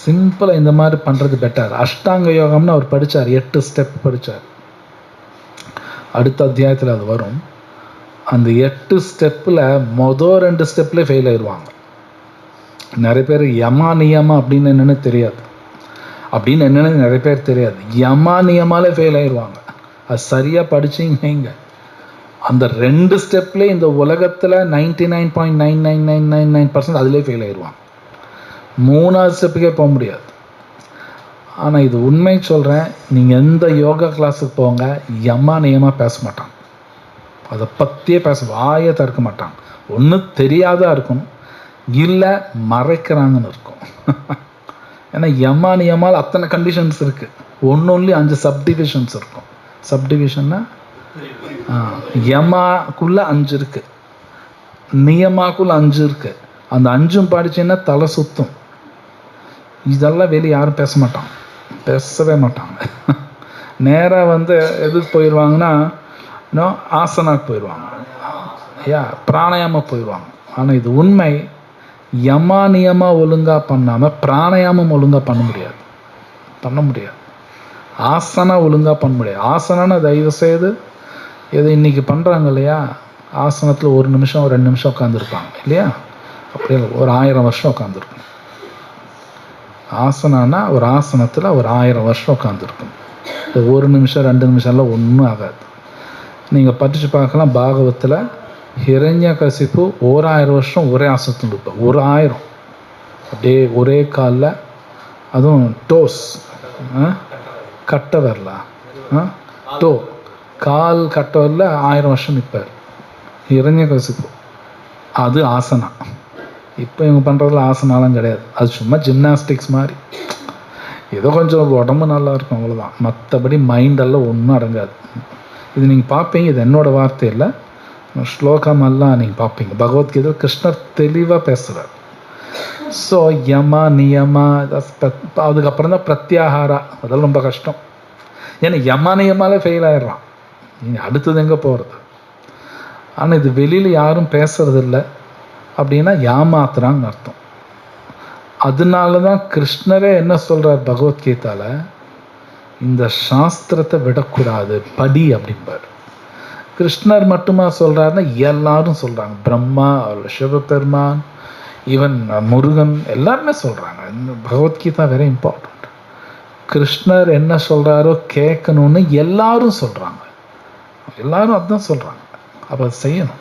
சிம்பிளாக இந்த மாதிரி பண்ணுறது பெட்டர். அஷ்டாங்க யோகம்னு அவர் படித்தார், 8 ஸ்டெப் படித்தார். அடுத்த அத்தியாயத்தில் அது வரும். அந்த 8 ஸ்டெப்பில் மொதல் 2 ஸ்டெப்லேயே ஃபெயில் ஆயிடுவாங்க. நிறைய பேர் யமா நியமா அப்படின்னு என்னென்னு தெரியாது, நிறைய பேர் தெரியாது. யமா நியமாலே ஃபெயில் ஆயிடுவாங்க. அது சரியாக படிச்சிங்க. அந்த 2 ஸ்டெப்லேயே இந்த உலகத்தில் 99.99999% அதிலே ஃபெயில் ஆயிடுவாங்க. 3வது ஸ்டெப்புக்கே போக முடியாது. ஆனால் இது உண்மை சொல்கிறேன், நீங்கள் எந்த யோகா கிளாஸுக்கு போங்க, யமா நியமாக பேச மாட்டாங்க. அதை பற்றியே வாயை திறக்க மாட்டாங்க. ஒன்று தெரியாதா இருக்கணும், இல்லை மறைக்கிறாங்கன்னு இருக்கும். ஏன்னா யமா நியமால் அத்தனை கண்டிஷன்ஸ் இருக்குது. ஒன்லி 5 சப்டிவிஷன்ஸ் இருக்கும். சப்டிவிஷன்னா யமாக்குள்ளே 5 இருக்குது, நியமாக்குள்ளே 5 இருக்குது. அந்த 5ம் படிச்சேன்னா தலை சுத்தும். இதெல்லாம் வெளியே யாரும் பேசவே மாட்டாங்க. நேராக எதுக்கு போயிடுவாங்கன்னா, இன்னும் ஆசனாக்கு போயிடுவாங்க, பிராணாயாமம் போயிடுவாங்க. ஆனால் இது உண்மை, யமா நியமா ஒழுங்காக பண்ணாமல் பிராணாயாமம் ஒழுங்காக பண்ண முடியாது. ஆசனா ஒழுங்காக பண்ண முடியாது. ஆசனான்னு தயவு செய்து எது இன்றைக்கி பண்ணுறாங்க இல்லையா, ஆசனத்தில் 1 நிமிஷம் 2 நிமிஷம் உட்காந்துருப்பாங்க இல்லையா, அப்படியே ஒரு 1000 வருஷம் உட்காந்துருக்கும். ஆசனானா ஒரு ஆசனத்தில் ஒரு 1000 வருஷம் உட்காந்துருக்கும். 1 நிமிஷம் 2 நிமிஷம்லாம் ஒன்றும் ஆகாது. நீங்கள் படித்து பார்க்கலாம், பாகவத்தில் ஹிரண்யகசிப்பு 1000 வருஷம் ஒரே ஆசனத்தில் இருப்பார். 1000 அப்படியே ஒரே காலில், அதுவும் டோஸ் கட்டை வரல, கால் கட்டை வரல 1000 வருஷம் நிற்பார் ஹிரண்யகசிப்பு. அது ஆசனா. இப்போ இவங்க பண்ணுறதுல ஆசனாலாம் கிடையாது. அது சும்மா ஜிம்னாஸ்டிக்ஸ் மாதிரி, ஏதோ கொஞ்சம் உடம்பு நல்லா இருக்கும், அவ்வளோதான். மற்றபடி மைண்டெல்லாம் ஒன்றும் அடங்காது. இது நீங்கள் பார்ப்பீங்க, இது என்னோடய வார்த்தை இல்லை, ஸ்லோகமெல்லாம் நீங்கள் பார்ப்பீங்க. பகவத்கீதை கிருஷ்ணர் தெளிவாக பேசுகிறார். ஸோ யமா நியமா, அதுக்கப்புறம் தான் பிரத்யாகாரா. அதெல்லாம் ரொம்ப கஷ்டம். ஏன்னா யமா நியமாலே ஃபெயில் ஆயிடுறான், நீங்கள் அடுத்தது எங்கே போகிறது. ஆனால் இது வெளியில் யாரும் பேசுறதில்லை அப்படின்னா ஏமாத்துறாங்கன்னு அர்த்தம். அதனால தான் கிருஷ்ணரே என்ன சொல்கிறார் பகவத்கீதாவில், இந்த சாஸ்திரத்தை விடக்கூடாது, படி அப்படிம்பார். கிருஷ்ணர் மட்டுமா சொல்கிறாருன்னா எல்லாரும் சொல்கிறாங்க. பிரம்மா, சிவபெருமான், ஈவன் முருகன் எல்லாருமே சொல்கிறாங்க. இந்த பகவத்கீதா வெரி இம்பார்ட்டண்ட். கிருஷ்ணர் என்ன சொல்கிறாரோ கேட்கணும்னு எல்லாரும் சொல்கிறாங்க. எல்லாரும் அதுதான் சொல்கிறாங்க. அப்போ அது செய்யணும்.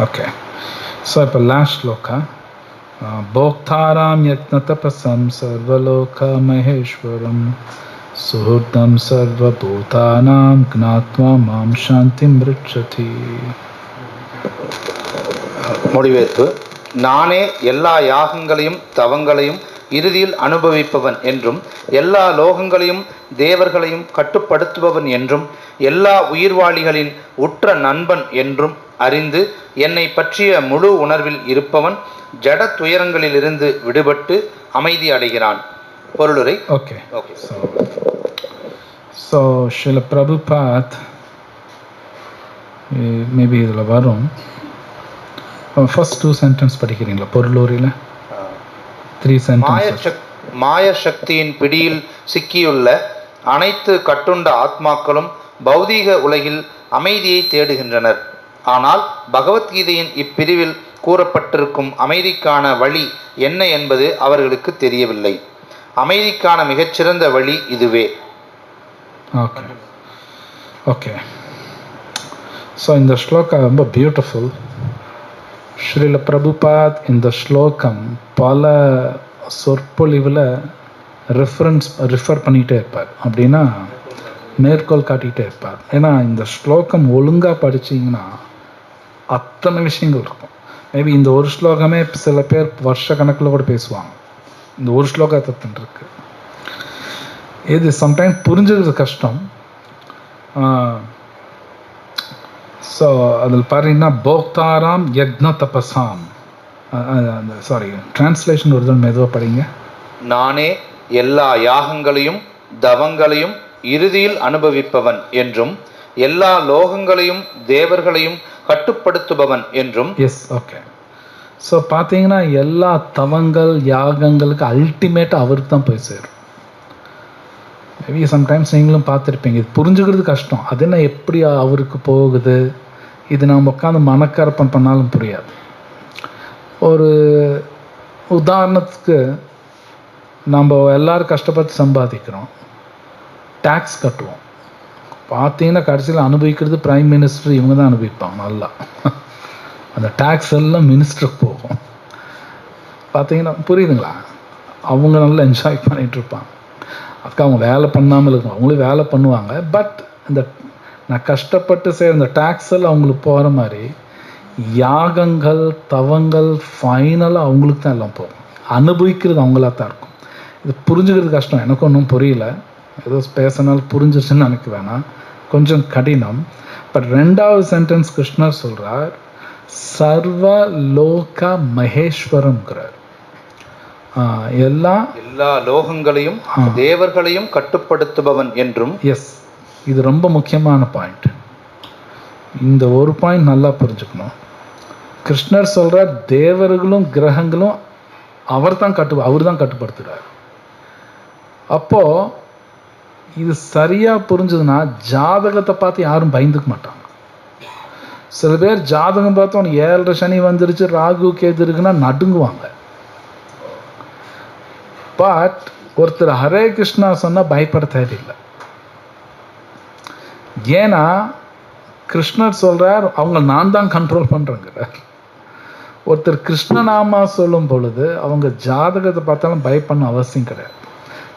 ஓகே. ஸோ இப்போ லாஸ்ட் ஸ்லோகா. போக்தாராம் யத்னதபசம் சர்வலோக மகேஸ்வரம் சுஹுர்தம் சர்வபூதானாம் க்ஞாத்வா மாம் சாந்திம் ரிச்சதி. முடிவேற்பு. நானே எல்லா யாகங்களையும் தவங்களையும் இறுதியில் அனுபவிப்பவன் என்றும், எல்லா லோகங்களையும் தேவர்களையும் கட்டுப்படுத்துபவன் என்றும், எல்லா உயிர்வாளிகளின் உற்ற நண்பன் என்றும் அறிந்து என்னை பற்றிய முழு உணர்வில் இருப்பவன் ஜட துயரங்களிலிருந்து விடுபட்டு அமைதி அடைகிறான். பொருளுரை. Okay. So Srila Prabhupada maybe இதில் வரும். ஃபர்ஸ்ட் 2 சென்டென்ஸ் படிக்கிறீங்களா பொருளுரையில்? 3 சென்டென்ஸ். மாய சக்தியின் பிடியில் சிக்கியுள்ள அனைத்து கட்டுண்ட ஆத்மாக்களும் பௌதீக உலகில் அமைதியை தேடுகின்றனர். ஆனால் பகவத்கீதையின் இப்பிரிவில் கூறப்பட்டிருக்கும் அமைதிக்கான வழி என்ன என்பது அவர்களுக்கு தெரியவில்லை. அமைதிக்கான மிகச்சிறந்த வழி இதுவே. ஓகே. ஸோ இந்த ஸ்லோகா ரொம்ப பியூட்டிஃபுல். ஸ்ரீல பிரபுபாத் இந்த ஸ்லோகம் பல சொற்பொழிவில் ரிஃபர் பண்ணிகிட்டே இருப்பார். அப்படின்னா மேற்கோள் காட்டிகிட்டே இருப்பார். ஏன்னா இந்த ஸ்லோகம் ஒழுங்காக படிச்சிங்கன்னா அத்தனை விஷயங்கள் இருக்கும். மேபி இந்த ஒரு ஸ்லோகமே சில பேர் வருஷ கணக்கில் கூட பேசுவாங்க. இந்த ஒரு ஸ்லோகத்தை இருக்கு. இது சம்டைம்ஸ் புரிஞ்சுக்கிறது கஷ்டம். ஸோ அதில் பாருங்கன்னா போக்தாராம் யக்ன தபசாம், சாரி டிரான்ஸ்லேஷன் ஒரு தான் மெதுவாக படிங்க. நானே எல்லா யாகங்களையும் தவங்களையும் இறுதியில் அனுபவிப்பவன் என்றும், எல்லா லோகங்களையும் தேவர்களையும் கட்டுப்படுத்துபவன் என்றும். S, okay. ஸோ பார்த்தீங்கன்னா எல்லா தவங்கள் யாகங்களுக்கு அல்டிமேட்டாக அவருக்கு தான் போய் சேரும். மேபி சம்டைம்ஸ் நீங்களும் பார்த்துருப்பீங்க, இது புரிஞ்சுக்கிறது கஷ்டம். அது என்ன எப்படி அவருக்கு போகுது, இது நம்ம உட்காந்து மனக்கரப்பன் பண்ணாலும் புரியாது. ஒரு உதாரணத்துக்கு நம்ம எல்லோரும் கஷ்டப்பட்டு சம்பாதிக்கிறோம், டேக்ஸ் கட்டுவோம். பார்த்தீங்கன்னா கடைசியில் அனுபவிக்கிறது பிரைம் மினிஸ்டர், இவங்க தான் அனுபவிப்பாங்க நல்லா. அந்த டேக்ஸ் எல்லாம் மினிஸ்டருக்கு போகும். பார்த்தீங்கன்னா புரியுதுங்களா? அவங்க நல்லா என்ஜாய் பண்ணிகிட்டு இருப்பாங்க. அதுக்கு அவங்க வேலை பண்ணாமல் இருக்கும், அவங்களும் வேலை பண்ணுவாங்க. பட் இந்த நான் கஷ்டப்பட்டு செய்கிற இந்த டேக்ஸ் எல்லாம் அவங்களுக்கு போகிற மாதிரி யாகங்கள் தவங்கள் ஃபைனலாக அவங்களுக்கு தான் எல்லாம் போகும். அனுபவிக்கிறது அவங்களா தான் இருக்கும். இது புரிஞ்சுக்கிறது கஷ்டம். எனக்கு ஒன்றும் புரியல, ஏதோ பேசினாலும் புரிஞ்சிச்சுன்னு நினைக்க வேணாம், கொஞ்சம் கடினம். பட் 2வது சென்டென்ஸ் கிருஷ்ணர் சொல்கிறார், சர்வ லோக மகேஸ்வரம்ங்கிறார். எல்லா லோகங்களையும் தேவர்களையும் கட்டுப்படுத்துபவன் என்றும். எஸ், இது ரொம்ப முக்கியமான பாயிண்ட். இந்த ஒரு பாயிண்ட் நல்லா புரிஞ்சுக்கணும். கிருஷ்ணர் சொல்கிறார் தேவர்களும் கிரகங்களும் அவர் தான் கட்டுப்படுத்துகிறார். அப்போது இது சரியாக புரிஞ்சுதுன்னா ஜாதகத்தை பார்த்து யாரும் பயந்துக்க மாட்டாங்க. சில பேர் ஜாதகம் பார்த்து அவனுக்கு 7.5 சனி வந்துருச்சு, ராகு கேது இருக்குன்னா நடுங்குவாங்க. பட் ஒருத்தர் ஹரே கிருஷ்ணா சொன்னால் பயப்பட தேவையில்லை. ஏன்னா கிருஷ்ணர் சொல்கிறார் அவங்க நான் தான் கண்ட்ரோல் பண்ணுறேங்கிறார். ஒருத்தர் கிருஷ்ணநாமா சொல்லும் பொழுது அவங்க ஜாதகத்தை பார்த்தாலும் பயப்படணும் அவசியம் கிடையாது.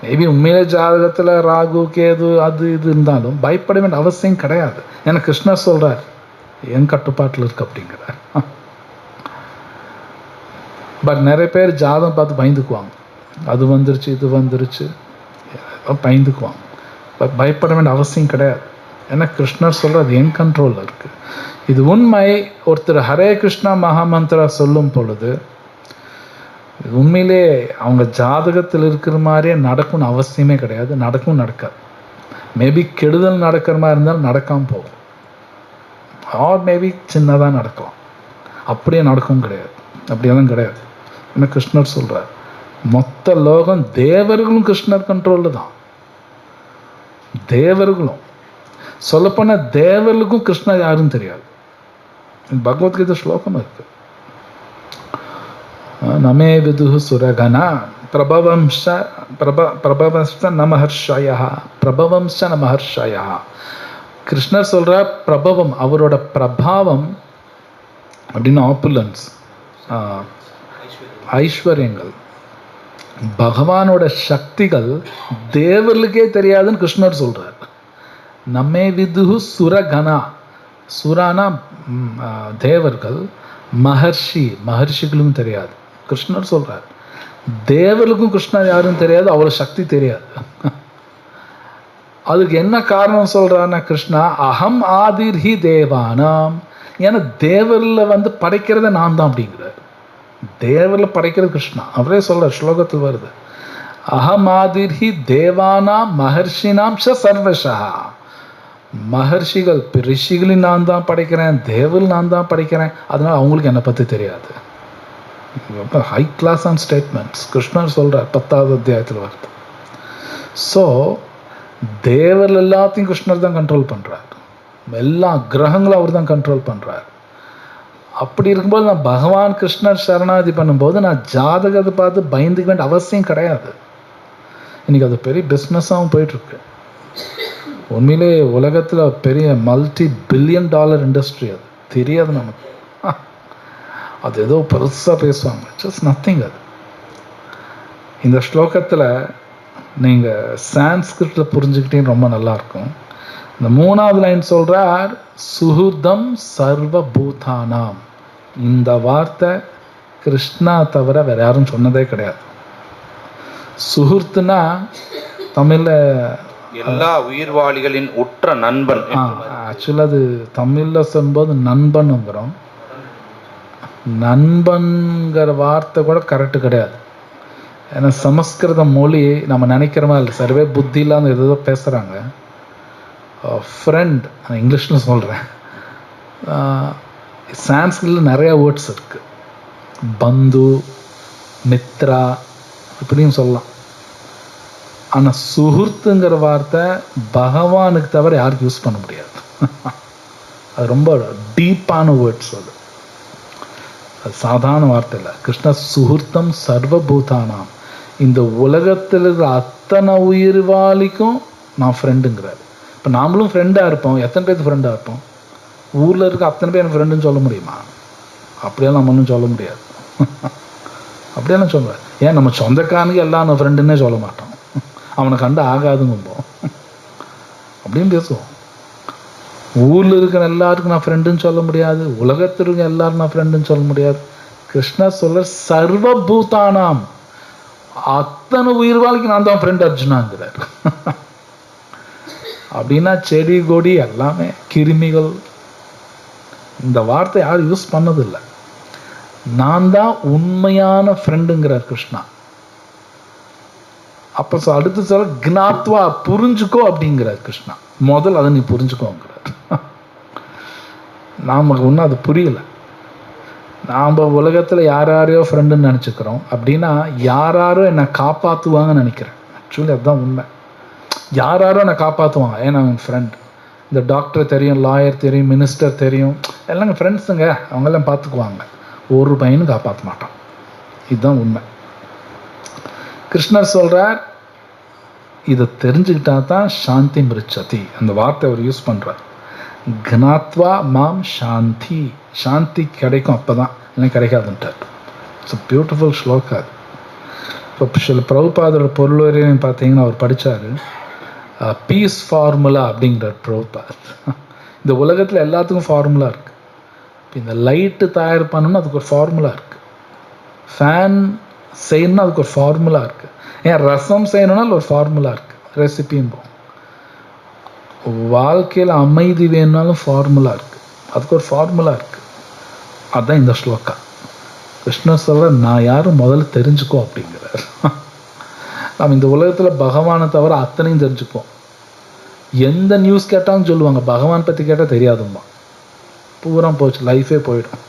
மேபி உண்மையிலே ஜாதகத்தில் ராகு கேது அது இது இருந்தாலும் பயப்பட வேண்டிய அவசியம் கிடையாது. ஏன்னா கிருஷ்ணர் சொல்கிறார் என் கட்டுப்பாட்டில் இருக்கு அப்படிங்கிறார். பட் நிறைய பேர் ஜாதகம் பார்த்து பயந்துக்குவாங்க, அது வந்துருச்சு இது வந்துருச்சு பயந்துக்குவாங்க. பட் பயப்பட வேண்டிய அவசியம் கிடையாது. ஏன்னா கிருஷ்ணர் சொல்கிறது என் கண்ட்ரோலில் இருக்குது. இது உண்மை. ஒருத்தர் ஹரே கிருஷ்ணா மகாமந்திரா சொல்லும் பொழுது உண்மையிலே அவங்க ஜாதகத்தில் இருக்கிற மாதிரியே நடக்கும்னு அவசியமே கிடையாது, நடக்கும் நடக்காது. மேபி கெடுதல் நடக்கிற மாதிரி இருந்தாலும் நடக்காமல் போகும், ஆர் மேபி சின்னதாக நடக்கலாம். அப்படியே நடக்கவும் கிடையாது, அப்படியெல்லாம் கிடையாது. ஏன்னா கிருஷ்ணர் சொல்கிறார் மொத்த லோகம் தேவர்களும் கிருஷ்ணர் கண்ட்ரோலில் தான். தேவர்களும் சொல்லப்போன தேவர்களுக்கும் கிருஷ்ணர் யாருன்னு தெரியாது. பகவத்கீதை ஸ்லோகம் இருக்கு. நமே விதுஹு சுரகணா பிரபவம்ச நமஹர்ஷய பிரபவம்ச நமஹர்ஷய. கிருஷ்ணர் சொல்ற பிரபவம், அவரோட பிரபாவம் அப்படின்னு ஆப்புலன்ஸ், ஐஸ்வர்யங்கள், பகவானோட சக்திகள் தேவர்களுக்கே தெரியாதுன்னு கிருஷ்ணர் சொல்றார். நம்மே விதுஹு சுரகணா, சுரானா தேவர்கள், மகர்ஷிகளும் தெரியாது. கிருஷ்ணர் சொல்றார் தேவர்களுக்கும் கிருஷ்ணர் யாருன்னு தெரியாது, அவ்வளோ சக்தி தெரியாது. அதுக்கு என்ன காரணம் சொல்றாருன்னா கிருஷ்ணா அகம் ஆதிர்ஹி தேவானாம், ஏன்னா தேவரில் படைக்கிறத நான் தான் அப்படிங்கிறார். தேவரில் படைக்கிறது கிருஷ்ணா, அவரே சொல்றார், ஸ்லோகத்தில் வருது. அகம் ஆதிர்ஹி தேவானாம் மகர்ஷினாம் சர்வஷா. மகர்ஷிகள் ரிஷிகளையும் நான் தான் படைக்கிறேன், தேவர்கள் நான் தான் படைக்கிறேன், அதனால் அவங்களுக்கு என்னை பற்றி தெரியாது. ரொம்ப ஹை கிளாஸ் ஆன் ஸ்டேட்மெண்ட்ஸ் கிருஷ்ணர் சொல்கிறார் 10வது அத்தியாயத்தில் வருது. ஸோ தேவர்கள் எல்லாத்தையும் கிருஷ்ணர் தான் கண்ட்ரோல் பண்ணுறார், எல்லா கிரகங்களும் அவர் தான் கண்ட்ரோல் பண்ணுறார். அப்படி இருக்கும்போது நான் பகவான் கிருஷ்ணர் சரணாதி பண்ணும்போது நான் ஜாதகத்தை பார்த்து பயந்துக்க வேண்டிய அவசியம் கிடையாது. இன்றைக்கி அது பெரிய பிஸ்னஸாகவும் போயிட்டுருக்கு. உண்மையிலே உலகத்தில் பெரிய $multi-billion இண்டஸ்ட்ரி, அது தெரியாது நமக்கு. அது ஏதோ பெருசாக பேசுவாங்க, ஜஸ்ட் நத்திங். அது இந்த ஸ்லோகத்தில் நீங்கள் சான்ஸ்கிரிட்டில் புரிஞ்சுக்கிட்டீங்கன்னு ரொம்ப நல்லாயிருக்கும். இந்த 3வது லைன் சொல்கிறார் சுஹுதம் சர்வபூதானாம். இந்த வார்த்தை கிருஷ்ணா தவிர வேறு யாரும் சொன்னதே கிடையாது. சுஹுர்த்துனா தமிழில் எல்லா உயிர்வாளிகளின் உற்ற நண்பன். ஆக்சுவலாக அது தமிழில் சொல்லும்போது நண்பனுங்கிறோம். நண்பன்கிற வார்த்தை கூட கரெக்டு கிடையாது. ஏன்னா சமஸ்கிருத மொழி நம்ம நினைக்கிற மாதிரி இல்லை. சர்வே புத்தி இல்லாமல் ஏதோ பேசுகிறாங்க. ஃப்ரெண்ட் இங்கிலீஷில் சொல்கிறேன். சான்ஸ்கிரிட்டில் நிறையா வேர்ட்ஸ் இருக்குது. பந்து, மித்ரா இப்படின்னு சொல்லலாம். ஆனால் சுஹுர்த்துங்கிற வார்த்தை பகவானுக்கு தவிர யாருக்கு யூஸ் பண்ண முடியாது. அது ரொம்ப டீப்பான வேர்ட்ஸ். அது சாதாரண வார்த்தை இல்லை. கிருஷ்ண சுஹுர்த்தம் சர்வபூதானாம், இந்த உலகத்தில் இருக்கிற அத்தனை உயிர்வாளிக்கும் நான் ஃப்ரெண்டுங்கிறார். இப்போ நாமளும் ஃப்ரெண்டாக இருப்போம். எத்தனை பேருக்கு ஃப்ரெண்டாக இருப்போம்? ஊரில் இருக்க அத்தனை பேர் எனக்கு ஃப்ரெண்டுன்னு சொல்ல முடியுமா? அப்படியெல்லாம் நம்ம ஒன்றும் சொல்ல முடியாது. அப்படியெல்லாம் சொல்லுவார். ஏன் நம்ம சொந்தக்காரனுக்கு எல்லாம் நான் ஃப்ரெண்டுன்னே சொல்ல மாட்டோம். அவனை கண்டு ஆகாதுங்கும்போம் அப்படின்னு பேசுவோம். ஊரில் இருக்கிற எல்லாருக்கும் நான் ஃப்ரெண்டுன்னு சொல்ல முடியாது, உலகத்தில் இருக்க எல்லாரும் நான் ஃப்ரெண்டுன்னு சொல்ல முடியாது. கிருஷ்ணர் சொல்ல சர்வபூதானாம், அத்தனை உயிர்வாளிக்கு நான் தான் ஃப்ரெண்ட் அர்ஜுனாங்கிறார். அப்படின்னா செடி கொடி எல்லாமே கிருமிகள். இந்த வார்த்தை யாரும் யூஸ் பண்ணதில்லை. நான் தான் உண்மையான ஃப்ரெண்டுங்கிறார் கிருஷ்ணா. அப்போ அடுத்து சொல்ல ஜ்ஞாத்வா, புரிஞ்சுக்கோ அப்படிங்கிறார் கிருஷ்ணா. முதல் அதை நீ புரிஞ்சுக்கோங்கிறார். நமக்கு ஒன்றும் அது புரியலை. நாம் உலகத்தில் யாரையோ ஃப்ரெண்டுன்னு நினச்சிக்கிறோம். அப்படின்னா யாரோ என்னை காப்பாற்றுவாங்கன்னு நினைக்கிறேன். ஆக்சுவலி அதுதான் உண்மை. யாரோ என்னை காப்பாற்றுவாங்க, ஏன்னா அவன் ஃப்ரெண்ட். இந்த டாக்டர் தெரியும், லாயர் தெரியும், மினிஸ்டர் தெரியும், எல்லாங்க ஃப்ரெண்ட்ஸுங்க, அவங்கெல்லாம் பார்த்துக்குவாங்க. ஒரு பையனும் காப்பாற்ற மாட்டான். இதுதான் உண்மை. கிருஷ்ணர் சொல்கிறார் இதை தெரிஞ்சுக்கிட்டா தான் சாந்தி மிருச்சதி, அந்த வார்த்தை அவர் யூஸ் பண்ணுறார். கனாத்வா மாம் சாந்தி, சாந்தி கிடைக்கும், அப்போ தான், இல்லை கிடைக்காதுன்ட்டார். It's a beautiful sloka. அது இப்போ சில பிரபுபாதோட பொருளுரையும் பார்த்தீங்கன்னா அவர் படித்தார் பீஸ் ஃபார்முலா அப்படிங்கிறார் பிரபுபாத். இந்த உலகத்தில் எல்லாத்துக்கும் ஃபார்முலா இருக்குது. இப்போ இந்த லைட்டு தயார் பண்ணணும்னு அதுக்கு ஒரு ஃபார்முலா இருக்குது. ஃபேன் செய்யணும்னா அதுக்கு ஒரு ஃபார்முலா இருக்குது. ஏன் ரசம் செய்யணும்னா ஒரு ஃபார்முலா இருக்குது, ரெசிபியும் போகும். வாழ்க்கையில் அமைதி வேணும்னாலும் ஃபார்முலா இருக்குது, அதுக்கு ஒரு ஃபார்முலா இருக்குது. அதுதான் இந்த ஸ்லோகா. கிருஷ்ணர் சொல்கிற நான் யாரும் முதல்ல தெரிஞ்சுக்கோ அப்படிங்கிறார். நம்ம இந்த உலகத்தில் பகவானை தவிர அத்தனையும் தெரிஞ்சுப்போம். எந்த நியூஸ் கேட்டாலும் சொல்லுவாங்க பகவான் பற்றி கேட்டால் தெரியாதும்மா, பூரா போச்சு, லைஃபே போயிடும்.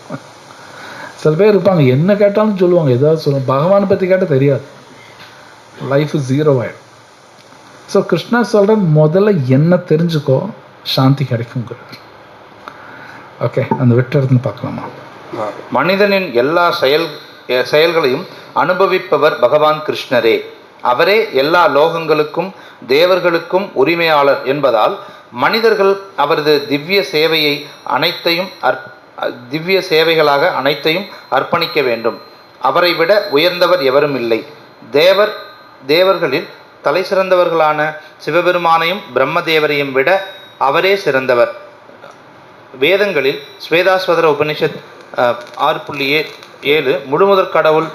சில பேர் இருப்பாங்க என்ன கேட்டாலும் சொல்லுவாங்க, ஏதாவது சொல்லுவாங்க, பகவானை பற்றி கேட்டால் தெரியாது. லைஃப் ஜீரோ ஆகிடும். ஸோ கிருஷ்ணா சொல்கிற முதல்ல என்ன தெரிஞ்சுக்கோ, சாந்தி கிடைக்குங்கிறார். ஓகே, அந்த வெற்றிடத்துன்னு பார்க்கலாமா? மனிதனின் எல்லா செயல்களையும் அனுபவிப்பவர் பகவான் கிருஷ்ணரே. அவரே எல்லா லோகங்களுக்கும் தேவர்களுக்கும் உரிமையாளர் என்பதால் மனிதர்கள் அவரது திவ்ய சேவைகளாக அனைத்தையும் அர்ப்பணிக்க வேண்டும். அவரை விட உயர்ந்தவர் எவரும் இல்லை. தேவர்களில் தலை சிறந்தவர்களான சிவபெருமானையும் பிரம்மதேவரையும் விட அவரே சிறந்தவர். வேதங்களில் ஸ்வேதாஸ்வதர உபனிஷத் 6.7 முழுமுதற் கடவுள்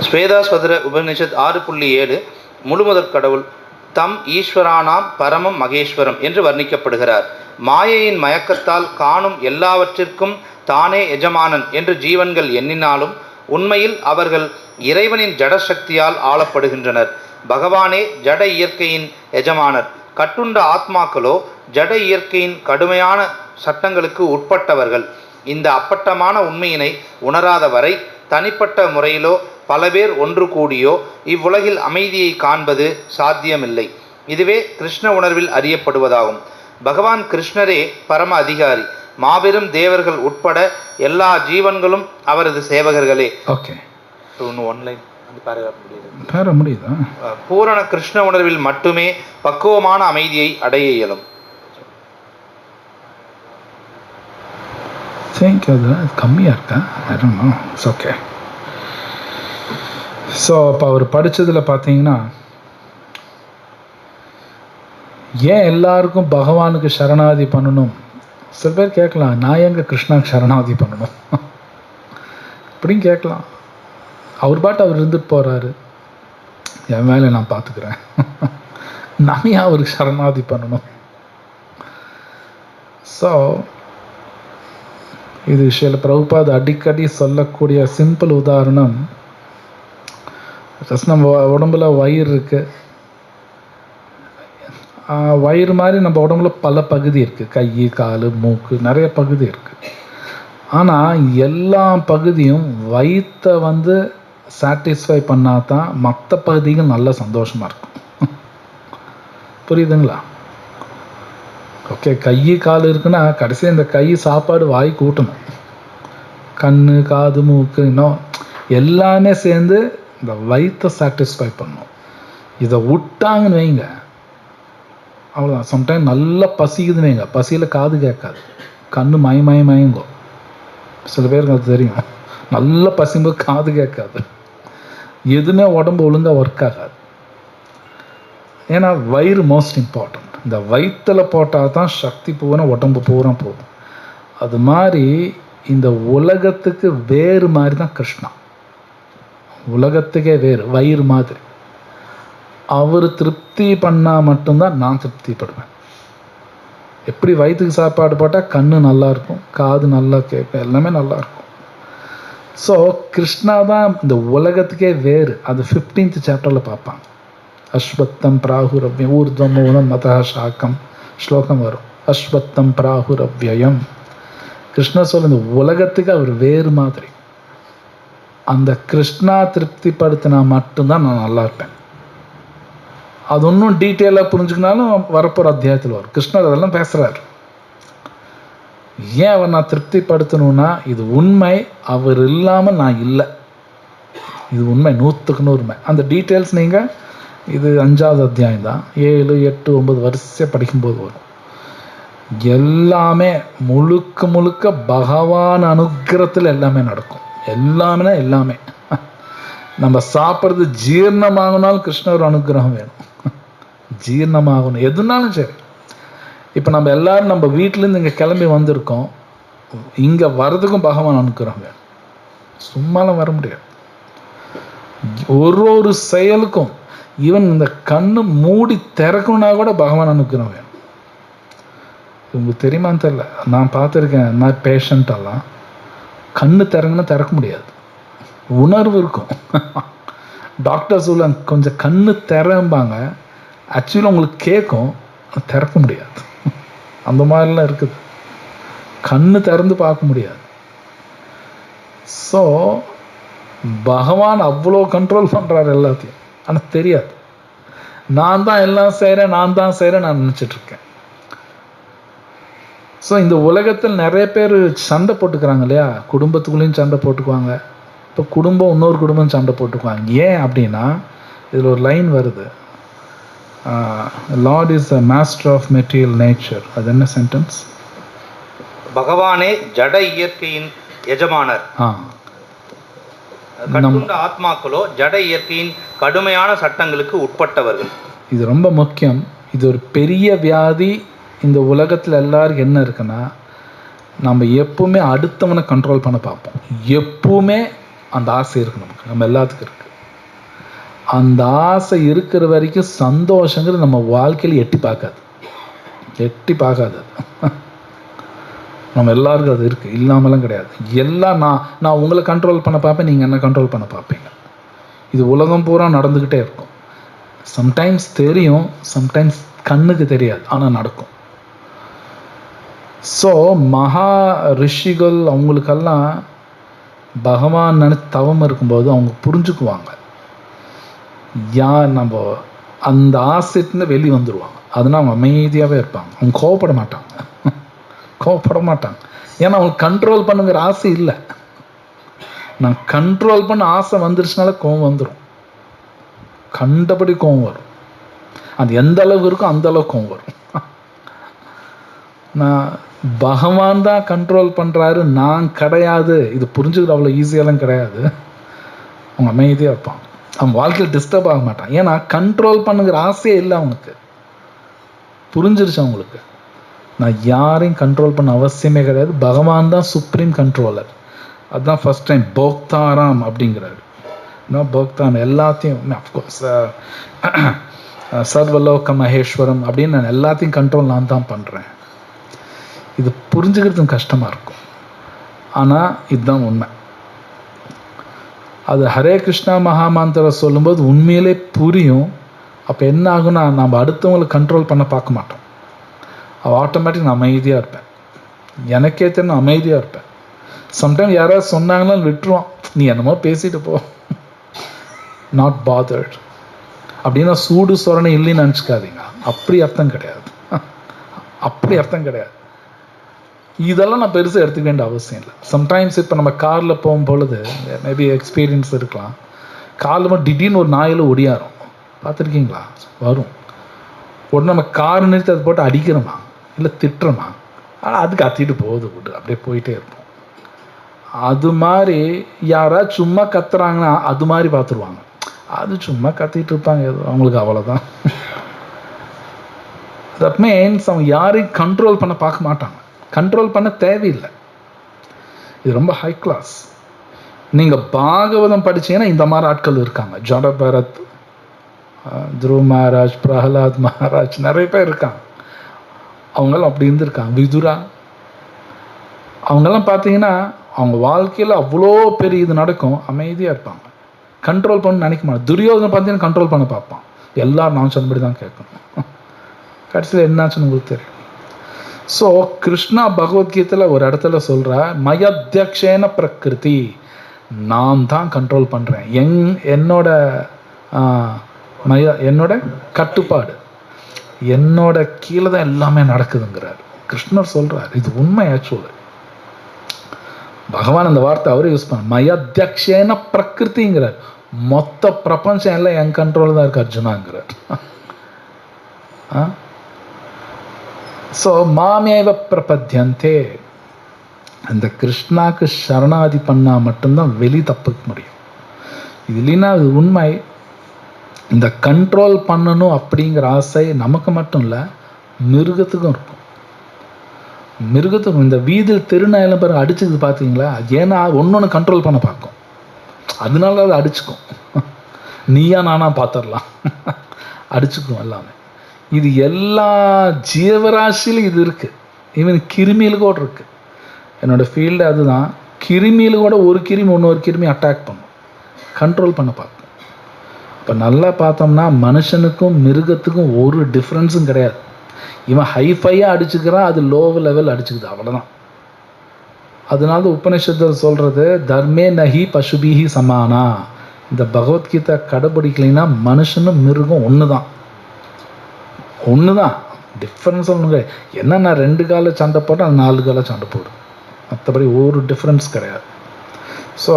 ஸ்வேதாஸ்வதர உபனிஷத் 6.7 முழுமுதற் கடவுள் தம் ஈஸ்வரானாம் பரமம் மகேஸ்வரம் என்று வர்ணிக்கப்படுகிறார். மாயையின் மயக்கத்தால் காணும் எல்லாவற்றிற்கும் தானே எஜமானன் என்று ஜீவன்கள் எண்ணினாலும் உண்மையில் அவர்கள் இறைவனின் ஜட சக்தியால் ஆளப்படுகின்றனர். பகவானே ஜட இயற்கையின் எஜமானர். கட்டுண்ட ஆத்மாக்களோ ஜட இயற்கையின் கடுமையான சட்டங்களுக்கு உட்பட்டவர்கள். இந்த அப்பட்டமான உண்மையினை உணராத வரை தனிப்பட்ட முறையிலோ பல பேர் ஒன்று கூடியோ இவ்வுலகில் அமைதியை காண்பது சாத்தியமில்லை. இதுவே கிருஷ்ண உணர்வில் அறியப்படுவதாகும். பகவான் கிருஷ்ணரே பரம அதிகாரி. மாபெரும் தேவர்கள் உட்பட எல்லா ஜீவன்களும் அவரது சேவகர்களே. ஓகே, முடியுதா? பூரண கிருஷ்ண உணர்வில் மட்டுமே பக்குவமான அமைதியை அடைய இயலும். கம்மியாக இருக்கா? ஓகே. ஸோ இப்போ அவர் படித்ததில் பார்த்தீங்கன்னா, ஏன் எல்லாருக்கும் பகவானுக்கு சரணாதி பண்ணணும்? சில பேர் கேட்கலாம், நான் எங்கே கிருஷ்ணாவுக்கு சரணாதி பண்ணணும் அப்படின்னு கேட்கலாம். அவர் பாட்டு அவர் இருந்துட்டு போகிறாரு, என் வேலை நான் பார்த்துக்கிறேன், நான் ஏன் அவருக்கு சரணாதி பண்ணணும்? ஸோ இது ஸ்ரீல பிரபுபாத் அடிக்கடி சொல்லக்கூடிய சிம்பிள் உதாரணம். ஜஸ்ட் நம்ம உடம்புல வயிறு இருக்குது. வயிறு மாதிரி நம்ம உடம்புல பல பகுதி இருக்குது. கை, கால், மூக்கு, நிறைய பகுதி இருக்குது. ஆனால் எல்லா பகுதியும் வயிற்றை சாட்டிஸ்ஃபை பண்ணால் தான் மற்ற பகுதிகள் நல்ல சந்தோஷமாக இருக்கும். புரியுதுங்களா? ஓகே, கை கால் இருக்குன்னா கடைசி இந்த கை சாப்பாடு வாய் கூட்டணும். கண், காது, மூக்கு, இன்னும் எல்லாமே சேர்ந்து இந்த வயிற்றை சாட்டிஸ்ஃபை பண்ணணும். இதை விட்டாங்கன்னு வைங்க, அவ்வளோதான். சம்டைம் நல்லா பசிக்குதுன்னு வைங்க, பசியில் காது கேட்காது, கண் மயங்கும். சில பேருக்கு அது தெரியும். நல்லா பசிக்கும்போது காது கேட்காது, எதுவுமே உடம்பு ஒழுங்காக ஒர்க் ஆகாது. ஏன்னா வயிறு மோஸ்ட் இம்பார்ட்டன்ட். இந்த வயிற்றில் போட்டால் தான் சக்தி பூரா உடம்பு பூரா போகும். அது மாதிரி இந்த உலகத்துக்கு வேறு மாதிரி தான் கிருஷ்ணா. உலகத்துக்கே வேறு, வயிறு மாதிரி. அவர் திருப்தி பண்ணால் மட்டும்தான் நான் திருப்திப்படுவேன். எப்படி வயிற்றுக்கு சாப்பாடு போட்டால் கண்ணு நல்லா இருக்கும், காது நல்லா கேட்கும், எல்லாமே நல்லா இருக்கும். ஸோ கிருஷ்ணா தான் இந்த உலகத்துக்கே வேறு. அது 15th சாப்டரில் பார்ப்பாங்க. அஸ்வத்தம் பிராகுரவ்யம் ஊர்துவமூலம் மதா சாக்கம் ஸ்லோகம் வரும். அஸ்வத்தம் பிராகுரவ்யம். கிருஷ்ணா சொல்ல இந்த உலகத்துக்கு அவர் வேறு மாதிரி. அந்த கிருஷ்ணா திருப்திப்படுத்தினா மட்டும்தான் நான் நல்லா இருப்பேன். அது ஒன்றும் டீட்டெயிலாக புரிஞ்சுக்கினாலும் வரப்போகிற அத்தியாயத்தில் வரும். கிருஷ்ணர் அதெல்லாம் பேசுகிறார். ஏன் அவர் நான் திருப்திப்படுத்தணும்னா, இது உண்மை, அவர் இல்லாமல் நான் இல்லை. இது உண்மை, 100% உண்மை. அந்த டீட்டெயில்ஸ் நீங்கள் இது 5வது அத்தியாயம் தான், 7, 8, 9 வரிசை படிக்கும்போது வரும். எல்லாமே முழுக்க பகவான் அனுக்கிரகத்தில் எல்லாமே நடக்கும். எல்லாமே நம்ம சாப்பிட்றது ஜீரணமாகனாலும் கிருஷ்ணர் அனுக்கிரகம் வேணும். ஜீரணமாகணும் எதுனாலும் சரி. இப்போ நம்ம எல்லாரும் நம்ம வீட்டிலேருந்து இங்கே கிளம்பி வந்திருக்கோம். இங்கே வர்றதுக்கும் பகவான் அனுக்கிரகம் வேணும். சும்மாலாம் வர முடியாது. ஒரு செயலுக்கும், ஈவன் இந்த கண்ணு மூடி திறக்கணும்னா கூட பகவான் அனுக்கிரகம் வேணும். உங்களுக்கு தெரியுமான்னு தெரியல, நான் பார்த்துருக்கேன். நான் பேஷண்ட்டெல்லாம் கண்ணு திறங்கன்னா திறக்க முடியாது, உணர்வு இருக்கும். டாக்டர் சொல்ல கொஞ்சம் கண்ணு திறம்பாங்க, ஆக்சுவலி உங்களுக்கு கேட்கும், திறக்க முடியாது. அந்த மாதிரிலாம் இருக்குது. கண்ணு திறந்து பார்க்க முடியாது. ஸோ பகவான் அவ்வளோ கண்ட்ரோல் பண்ணுறாரு எல்லாத்தையும். ஆனால் தெரியாது. நான் தான் எல்லாம் செய்கிறேன், நான் நினச்சிட்ருக்கேன். ஸோ இந்த உலகத்தில் நிறைய பேர் சண்டை போட்டுக்கிறாங்க இல்லையா? குடும்பத்துக்குள்ளேயும் சண்டை போட்டுக்குவாங்க. இப்போ குடும்பம் இன்னொரு குடும்பம் சண்டை போட்டுக்குவாங்க. ஏன் அப்படின்னா, இதில் ஒரு லைன் வருது, Lord is the master of material nature. அது என்ன சென்டென்ஸ்? பகவானே ஜட இயற்கையின் எஜமானர், கட்டுண்ட ஆத்மாக்களோ ஜட இயற்கையின் கடுமையான சட்டங்களுக்கு உட்பட்டவர்கள். இது ரொம்ப முக்கியம். இது ஒரு பெரிய வியாதி. இந்த உலகத்தில் எல்லாருக்கும் என்ன இருக்குன்னா, நம்ம எப்பவுமே அடுத்தவனை கண்ட்ரோல் பண்ண பார்ப்போம். எப்பவுமே அந்த ஆசை இருக்கு நமக்கு, நம்ம எல்லாத்துக்கும் இருக்குது. அந்த ஆசை இருக்கிற வரைக்கும் சந்தோஷங்கிறது நம்ம வாழ்க்கையில் எட்டி பார்க்காது. நம்ம எல்லாருக்கும் அது இருக்குது, இல்லாமலாம் கிடையாது. எல்லாம் நான் உங்களை கண்ட்ரோல் பண்ண பார்ப்பேன், நீங்கள் என்ன கண்ட்ரோல் பண்ண பார்ப்பீங்க. இது உலகம் பூரா நடந்துக்கிட்டே இருக்கும். சம்டைம்ஸ் தெரியும், சம்டைம்ஸ் கண்ணுக்கு தெரியாது, ஆனால் நடக்கும். ஸோ மகா ரிஷிகள் அவங்களுக்கெல்லாம் பகவான் நினைச்சு தவம் இருக்கும்போது அவங்க புரிஞ்சுக்குவாங்க, நம்ம அந்த ஆசைன்னு வெளியே வந்துடுவாங்க. அதனால் அவங்க அமைதியாகவே இருப்பாங்க. அவங்க கோவப்பட மாட்டாங்க. ஏன்னா அவங்க கண்ட்ரோல் பண்ணுங்கிற ஆசை இல்லை. நான் கண்ட்ரோல் பண்ண ஆசை வந்துருச்சுனால கோவம் வந்துடும். கண்டபடி கோவம் வரும். அது எந்த அளவுக்கு இருக்கோ அந்த அளவுக்கு கோவம் வரும். நான் பகவான் தான் கண்ட்ரோல் பண்ணுறாரு, நான் கிடையாது. இது புரிஞ்சுக்கிற அவ்வளோ ஈஸியெல்லாம் கிடையாது. அவங்க அமைதியாக இருப்பான். அவன் வாழ்க்கையில் டிஸ்டர்ப் ஆக மாட்டான். ஏன்னா கண்ட்ரோல் பண்ணுங்கிற ஆசையே இல்லை அவனுக்கு. புரிஞ்சிருச்சு அவங்களுக்கு, நான் யாரையும் கண்ட்ரோல் பண்ண அவசியமே கிடையாது. பகவான் தான் சுப்ரீம் கண்ட்ரோலர். அதுதான் ஃபஸ்ட் டைம் போக்தாராம் அப்படிங்கிறாரு. போக்தான் எல்லாத்தையும், அஃப்கோர்ஸ் சர்வலோக மகேஸ்வரம் அப்படின்னு நான் எல்லாத்தையும் கண்ட்ரோல் நான் தான் பண்ணுறேன். இது புரிஞ்சுக்கிறதுக்கு கஷ்டமாக இருக்கும், ஆனால் இதுதான் உண்மை. அது ஹரே கிருஷ்ணா மகாமந்திர சொல்லும்போது உண்மையிலே புரியும். அப்போ என்ன ஆகுனா, நம்ம அடுத்தவங்களை கண்ட்ரோல் பண்ண பார்க்க மாட்டோம். அவள் ஆட்டோமேட்டிக் நான் அமைதியாக இருப்பேன். எனக்கே தெரியும் அமைதியாக இருப்பேன். சம்டைம் யாராவது சொன்னாங்களான்னு விட்டுருவோம், நீ என்னமோ பேசிட்டு போ, நாட் பாதர்ட் அப்படின்னா சூடு சொரணை இல்லைன்னு நினச்சிக்காதீங்க. அப்படி அர்த்தம் கிடையாது. இதெல்லாம் நான் பெருசாக எடுத்துக்க வேண்டிய அவசியம் இல்லை. சம்டைம்ஸ் இப்போ நம்ம காரில் போகும் பொழுது மேபி எக்ஸ்பீரியன்ஸ் இருக்கலாம். காலில் திடீர்னு ஒரு நாயில் ஒடியாரும், பார்த்துருக்கீங்களா? வரும். உடனே நம்ம கார் நிறுத்தி அதை போட்டு அடிக்கிறோமா இல்லை திட்டுறோமா? ஆனால் அது கத்திட்டு போகுது, விட்டு அப்படியே போயிட்டே இருப்போம். அது மாதிரி யாராவது சும்மா கத்துறாங்கன்னா அது மாதிரி பார்த்துருவாங்க. அது சும்மா கத்திட்டு இருப்பாங்க, ஏதோ அவங்களுக்கு அவ்வளோதான். தட் மீன்ஸ் அவங்க யாரையும் கண்ட்ரோல் பண்ண பார்க்க மாட்டாங்க. கண்ட்ரோல் பண்ண தேவையில்லை. இது ரொம்ப ஹை கிளாஸ். நீங்கள் பாகவதம் படிச்சீங்கன்னா இந்த மாதிரி ஆட்கள் இருக்காங்க. ஜட பரத், துருவ மகாராஜ், பிரஹலாத் மகாராஜ், நிறைய பேர் இருக்காங்க. அவங்களாம் அப்படி இருந்திருக்காங்க. விதுரா, அவங்கெல்லாம் பார்த்தீங்கன்னா அவங்க வாழ்க்கையில் அவ்வளோ பெரிய இது நடக்கும், அமைதியாக இருப்பாங்க. கண்ட்ரோல் பண்ண நினைக்க மாட்டாங்க. துரியோதனை பார்த்தீங்கன்னா கண்ட்ரோல் பண்ண பார்ப்பான். எல்லோரும் நான் சொன்னபடி தான் கேட்கணும். கடைசியில் என்னாச்சுன்னு உங்களுக்கு தெரியும். ஸோ கிருஷ்ணா பகவத்கீதையில் ஒரு இடத்துல சொல்கிற, மயத்தியக்ஷேன பிரகிருதி, நான் தான் கண்ட்ரோல் பண்ணுறேன். என்னோட கட்டுப்பாடு, என்னோட கீழே தான் எல்லாமே நடக்குதுங்கிறார் கிருஷ்ணர் சொல்கிறார். இது உண்மை. ஆக்சுவலு பகவான் அந்த வார்த்தை அவரே யூஸ் பண்ண, மயத்தியக்ஷேன பிரகிருதிங்கிறார். மொத்த பிரபஞ்சம் எல்லாம் என் கண்ட்ரோல் தான் இருக்கு அர்ஜுனாங்கிறார். ஸோ மாமேவ பிரபத்யந்தே, அந்த கிருஷ்ணாக்கு சரணாதி பண்ணால் மட்டும்தான் வெளி தப்பிக்க முடியும். இது இல்லைன்னா அது உண்மை. இந்த கண்ட்ரோல் பண்ணணும் அப்படிங்கிற ஆசை நமக்கு மட்டும் இல்லை, மிருகத்துக்கும் இருக்கும். மிருகத்துக்கும் இந்த வீதியில் திருநாயெல்லாம் பேர் அடிச்சுக்குது பார்த்தீங்களா? ஏன்னா ஒன்று கண்ட்ரோல் பண்ண பார்க்கும், அதனால அது அடிச்சுக்கும். நீயா நானா பார்த்துடலாம், அடிச்சுக்கும் எல்லாமே. இது எல்லா ஜீவராசியிலும் இது இருக்குது. ஈவன் கிருமியில் கூட இருக்குது. என்னோடய ஃபீல்டு அதுதான். கிருமியில் கூட ஒரு கிருமி இன்னொரு கிருமி அட்டாக் பண்ணும், கண்ட்ரோல் பண்ண பார்க்கும். இப்போ நல்லா பார்த்தோம்னா மனுஷனுக்கும் மிருகத்துக்கும் ஒரு டிஃப்ரென்ஸும் கிடையாது. இவன் ஹைஃபையாக அடிச்சுக்கிறான், அது லோ லெவல் அடிச்சுக்குது, அவ்வளோதான். அதனால உபனிஷத்தில் சொல்கிறது தர்மே நஹி பசுபிஹி சமானா. இந்த பகவத்கீதை கடைபிடிக்கலைன்னா மனுஷனும் மிருகம் ஒன்று தான், டிஃப்ரென்ஸ் ஒன்று. என்னன்னா 2 கால சண்டை போட்டால் அது 4 கால சண்டை போடும், மற்றபடி ஒரு டிஃப்ரென்ஸ் கிடையாது. ஸோ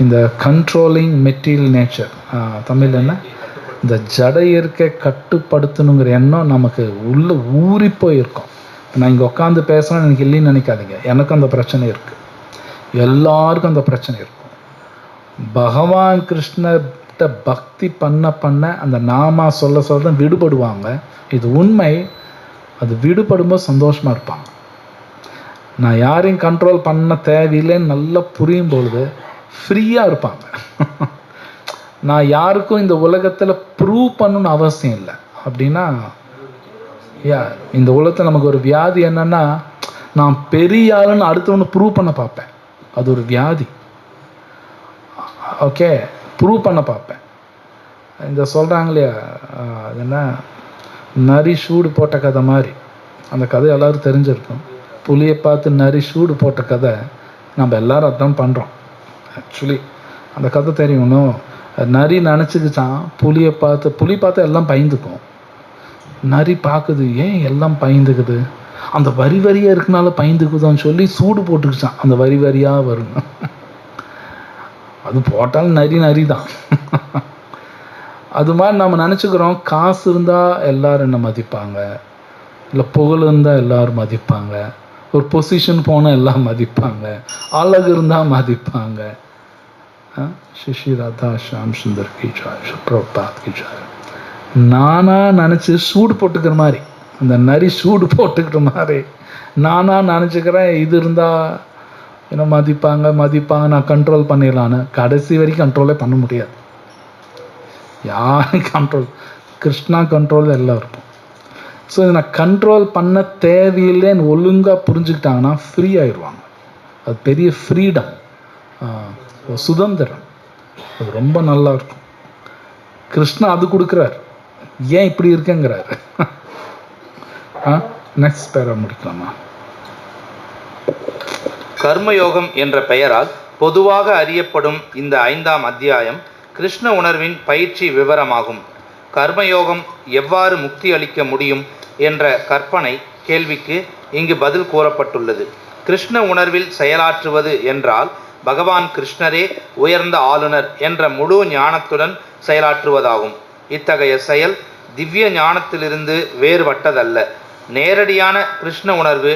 இந்த கண்ட்ரோலிங் மெட்டீரியல் நேச்சர், தமிழ் என்ன, இந்த ஜட இயற்கை கட்டுப்படுத்தணுங்கிற எண்ணம் நமக்கு உள்ளே ஊறி போயிருக்கோம். நான் இங்கே உட்காந்து பேசுகிறேன் எனக்கு இல்லைன்னு நினைக்காதீங்க, எனக்கும் அந்த பிரச்சனை இருக்குது, எல்லாருக்கும் அந்த பிரச்சனை இருக்கும். பகவான் கிருஷ்ணர்கிட்ட பக்தி பண்ண அந்த நாமா சொல்ல விடுபடுவாங்க. இது உண்மை. அது விடுபடும்போது சந்தோஷமாக இருப்பாங்க. நான் யாரையும் கண்ட்ரோல் பண்ண தேவையில்லைன்னு நல்லா புரியும் பொழுது ஃப்ரீயாக இருப்பாங்க. நான் யாருக்கும் இந்த உலகத்தில் ப்ரூவ் பண்ணணும்னு அவசியம் இல்லை. அப்படின்னா இந்த உலகத்தில் நமக்கு ஒரு வியாதி என்னென்னா, நான் பெரிய ஆளுன்னு அடுத்தவனு ப்ரூவ் பண்ண பார்ப்பேன். அது ஒரு வியாதி. ஓகே, ப்ரூவ் பண்ண பார்ப்பேன். இந்த சொல்கிறாங்க இல்லையா, அது என்ன, நரி சூடு போட்ட கதை மாதிரி. அந்த கதை எல்லோரும் தெரிஞ்சிருக்கும். புலியை பார்த்து நரி சூடு போட்ட கதை. நம்ம எல்லோரும் அதான் பண்ணுறோம். ஆக்சுவலி அந்த கதை தெரியணும். நரி நினச்சிக்கிச்சான் புலி பார்த்து எல்லாம் பயந்துக்கும். நரி பார்க்குது, ஏன் எல்லாம் பயந்துக்குது, அந்த வரி வரியாக இருக்கனால பயந்துக்குதான்னு சொல்லி சூடு போட்டுக்கிச்சான். அந்த வரி வரியாக வருங்க. அது போட்டாலும் நரி தான். அது மாதிரி நம்ம நினச்சிக்கிறோம், காசு இருந்தால் எல்லோரும் என்ன மதிப்பாங்க, இல்லை புகழ் இருந்தால் எல்லோரும் மதிப்பாங்க, ஒரு பொசிஷன் போனால் எல்லாம் மதிப்பாங்க, அழகு இருந்தால் மதிப்பாங்க. ஸ்ரீ ராதா ஷாம் சுந்தர் கி ஜாய், பிரபாத் கி ஜாய். நானாக நினச்சி சூடு போட்டுக்கிற மாதிரி, அந்த நரி சூடு போட்டுக்கிற மாதிரி நானாக நினச்சிக்கிறேன், இது இருந்தால் என்ன மதிப்பாங்க, நான் கண்ட்ரோல் பண்ணிடலான்னு. கடைசி வரைக்கும் கண்ட்ரோலே பண்ண முடியாது. யாரும் கண்ட்ரோல், கிருஷ்ணா கண்ட்ரோல் எல்லாம் இருக்கும். ஸோ இதை நான் கண்ட்ரோல் பண்ண தேவையில்லைன்னு ஒழுங்காக புரிஞ்சுக்கிட்டாங்கன்னா ஃப்ரீ ஆயிடுவாங்க. அது பெரிய ஃப்ரீடம், சுதந்திரம். அது ரொம்ப நல்லா இருக்கும். கிருஷ்ணா அது கொடுக்குறார். ஏன் இப்படி இருக்கேங்கிறாரு. நெக்ஸ்ட் பேரா முடிக்கலாமா? கர்மயோகம் என்ற பெயரால் பொதுவாக அறியப்படும் இந்த 5ஆம் அத்தியாயம் கிருஷ்ண உணர்வின் பயிற்சி விவரமாகும். கர்மயோகம் எவ்வாறு முக்தி அளிக்க முடியும் என்ற கற்பனை கேள்விக்கு இங்கு பதில் கூறப்பட்டுள்ளது. கிருஷ்ண உணர்வில் செயலாற்றுவது என்றால் பகவான் கிருஷ்ணரே உயர்ந்த ஆளுநர் என்ற முழு ஞானத்துடன் செயலாற்றுவதாகும். இத்தகைய செயல் திவ்ய ஞானத்திலிருந்து வேறுபட்டதல்ல. நேரடியான கிருஷ்ண உணர்வு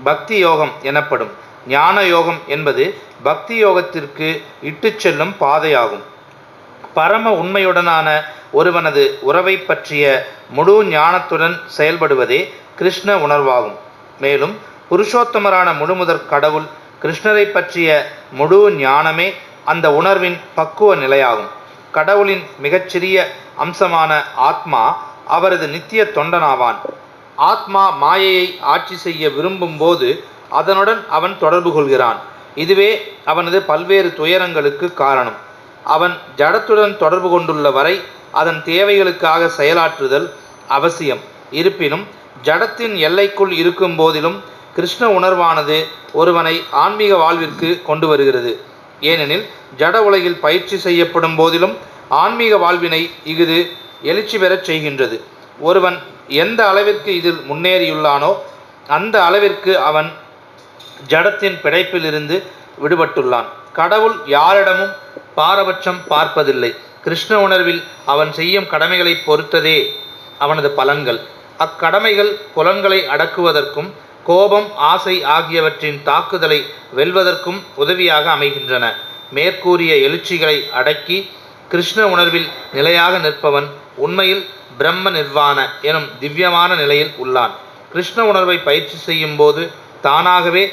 பக்தி யோகம் எனப்படும். ஞான யோகம் என்பது பக்தி யோகத்திற்கு இட்டுச் செல்லும் பாதையாகும். பரம உண்மையுடனான ஒருவனது உறவை பற்றிய முழு ஞானத்துடன் செயல்படுவதே கிருஷ்ண உணர்வாகும். மேலும் புருஷோத்தமரான முழுமுதற் கடவுள் கிருஷ்ணரை பற்றிய முழு ஞானமே அந்த உணர்வின் பக்குவ நிலையாகும். கடவுளின் மிகச்சிறிய அம்சமான ஆத்மா அவரது நித்திய தொண்டனாவான். ஆத்மா மாயையை ஆட்சி செய்ய விரும்பும் போது அதனுடன் அவன் தொடர்பு கொள்கிறான். இதுவே அவனது பல்வேறு துயரங்களுக்கு காரணம். அவன் ஜடத்துடன் தொடர்பு கொண்டுள்ள வரை அதன் தேவைகளுக்காக செயலாற்றுதல் அவசியம். இருப்பினும் ஜடத்தின் எல்லைக்குள் இருக்கும் போதிலும் கிருஷ்ண உணர்வானது ஒருவனை ஆன்மீக வாழ்விற்கு கொண்டு வருகிறது. ஏனெனில் ஜட உலகில் பயிற்சி செய்யப்படும் போதிலும் ஆன்மீக வாழ்வினை இது எழுச்சி பெறச் செய்கின்றது. ஒருவன் எந்த அளவிற்கு இதில் முன்னேறியுள்ளானோ அந்த அளவிற்கு அவன் ஜடத்தின் பிணைப்பிலிருந்து விடுபட்டுள்ளான். கடவுள் யாரிடமும் பாரபட்சம் பார்ப்பதில்லை. கிருஷ்ண உணர்வில் அவன் செய்யும் கடமைகளை பொறுத்ததே அவனது பலன்கள். அக்கடமைகள் புலன்களை அடக்குவதற்கும் கோபம், ஆசை ஆகியவற்றின் தாக்குதலை வெல்வதற்கும் உதவியாக அமைகின்றன. மேற்கூறிய எழுச்சிகளை அடக்கி கிருஷ்ண உணர்வில் நிலையாக நிற்பவன் உண்மையில் பிரம்ம நிர்வாண எனும் திவ்யமான நிலையில் உள்ளான். கிருஷ்ண உணர்வை பயிற்சி செய்யும் போது தானாகவே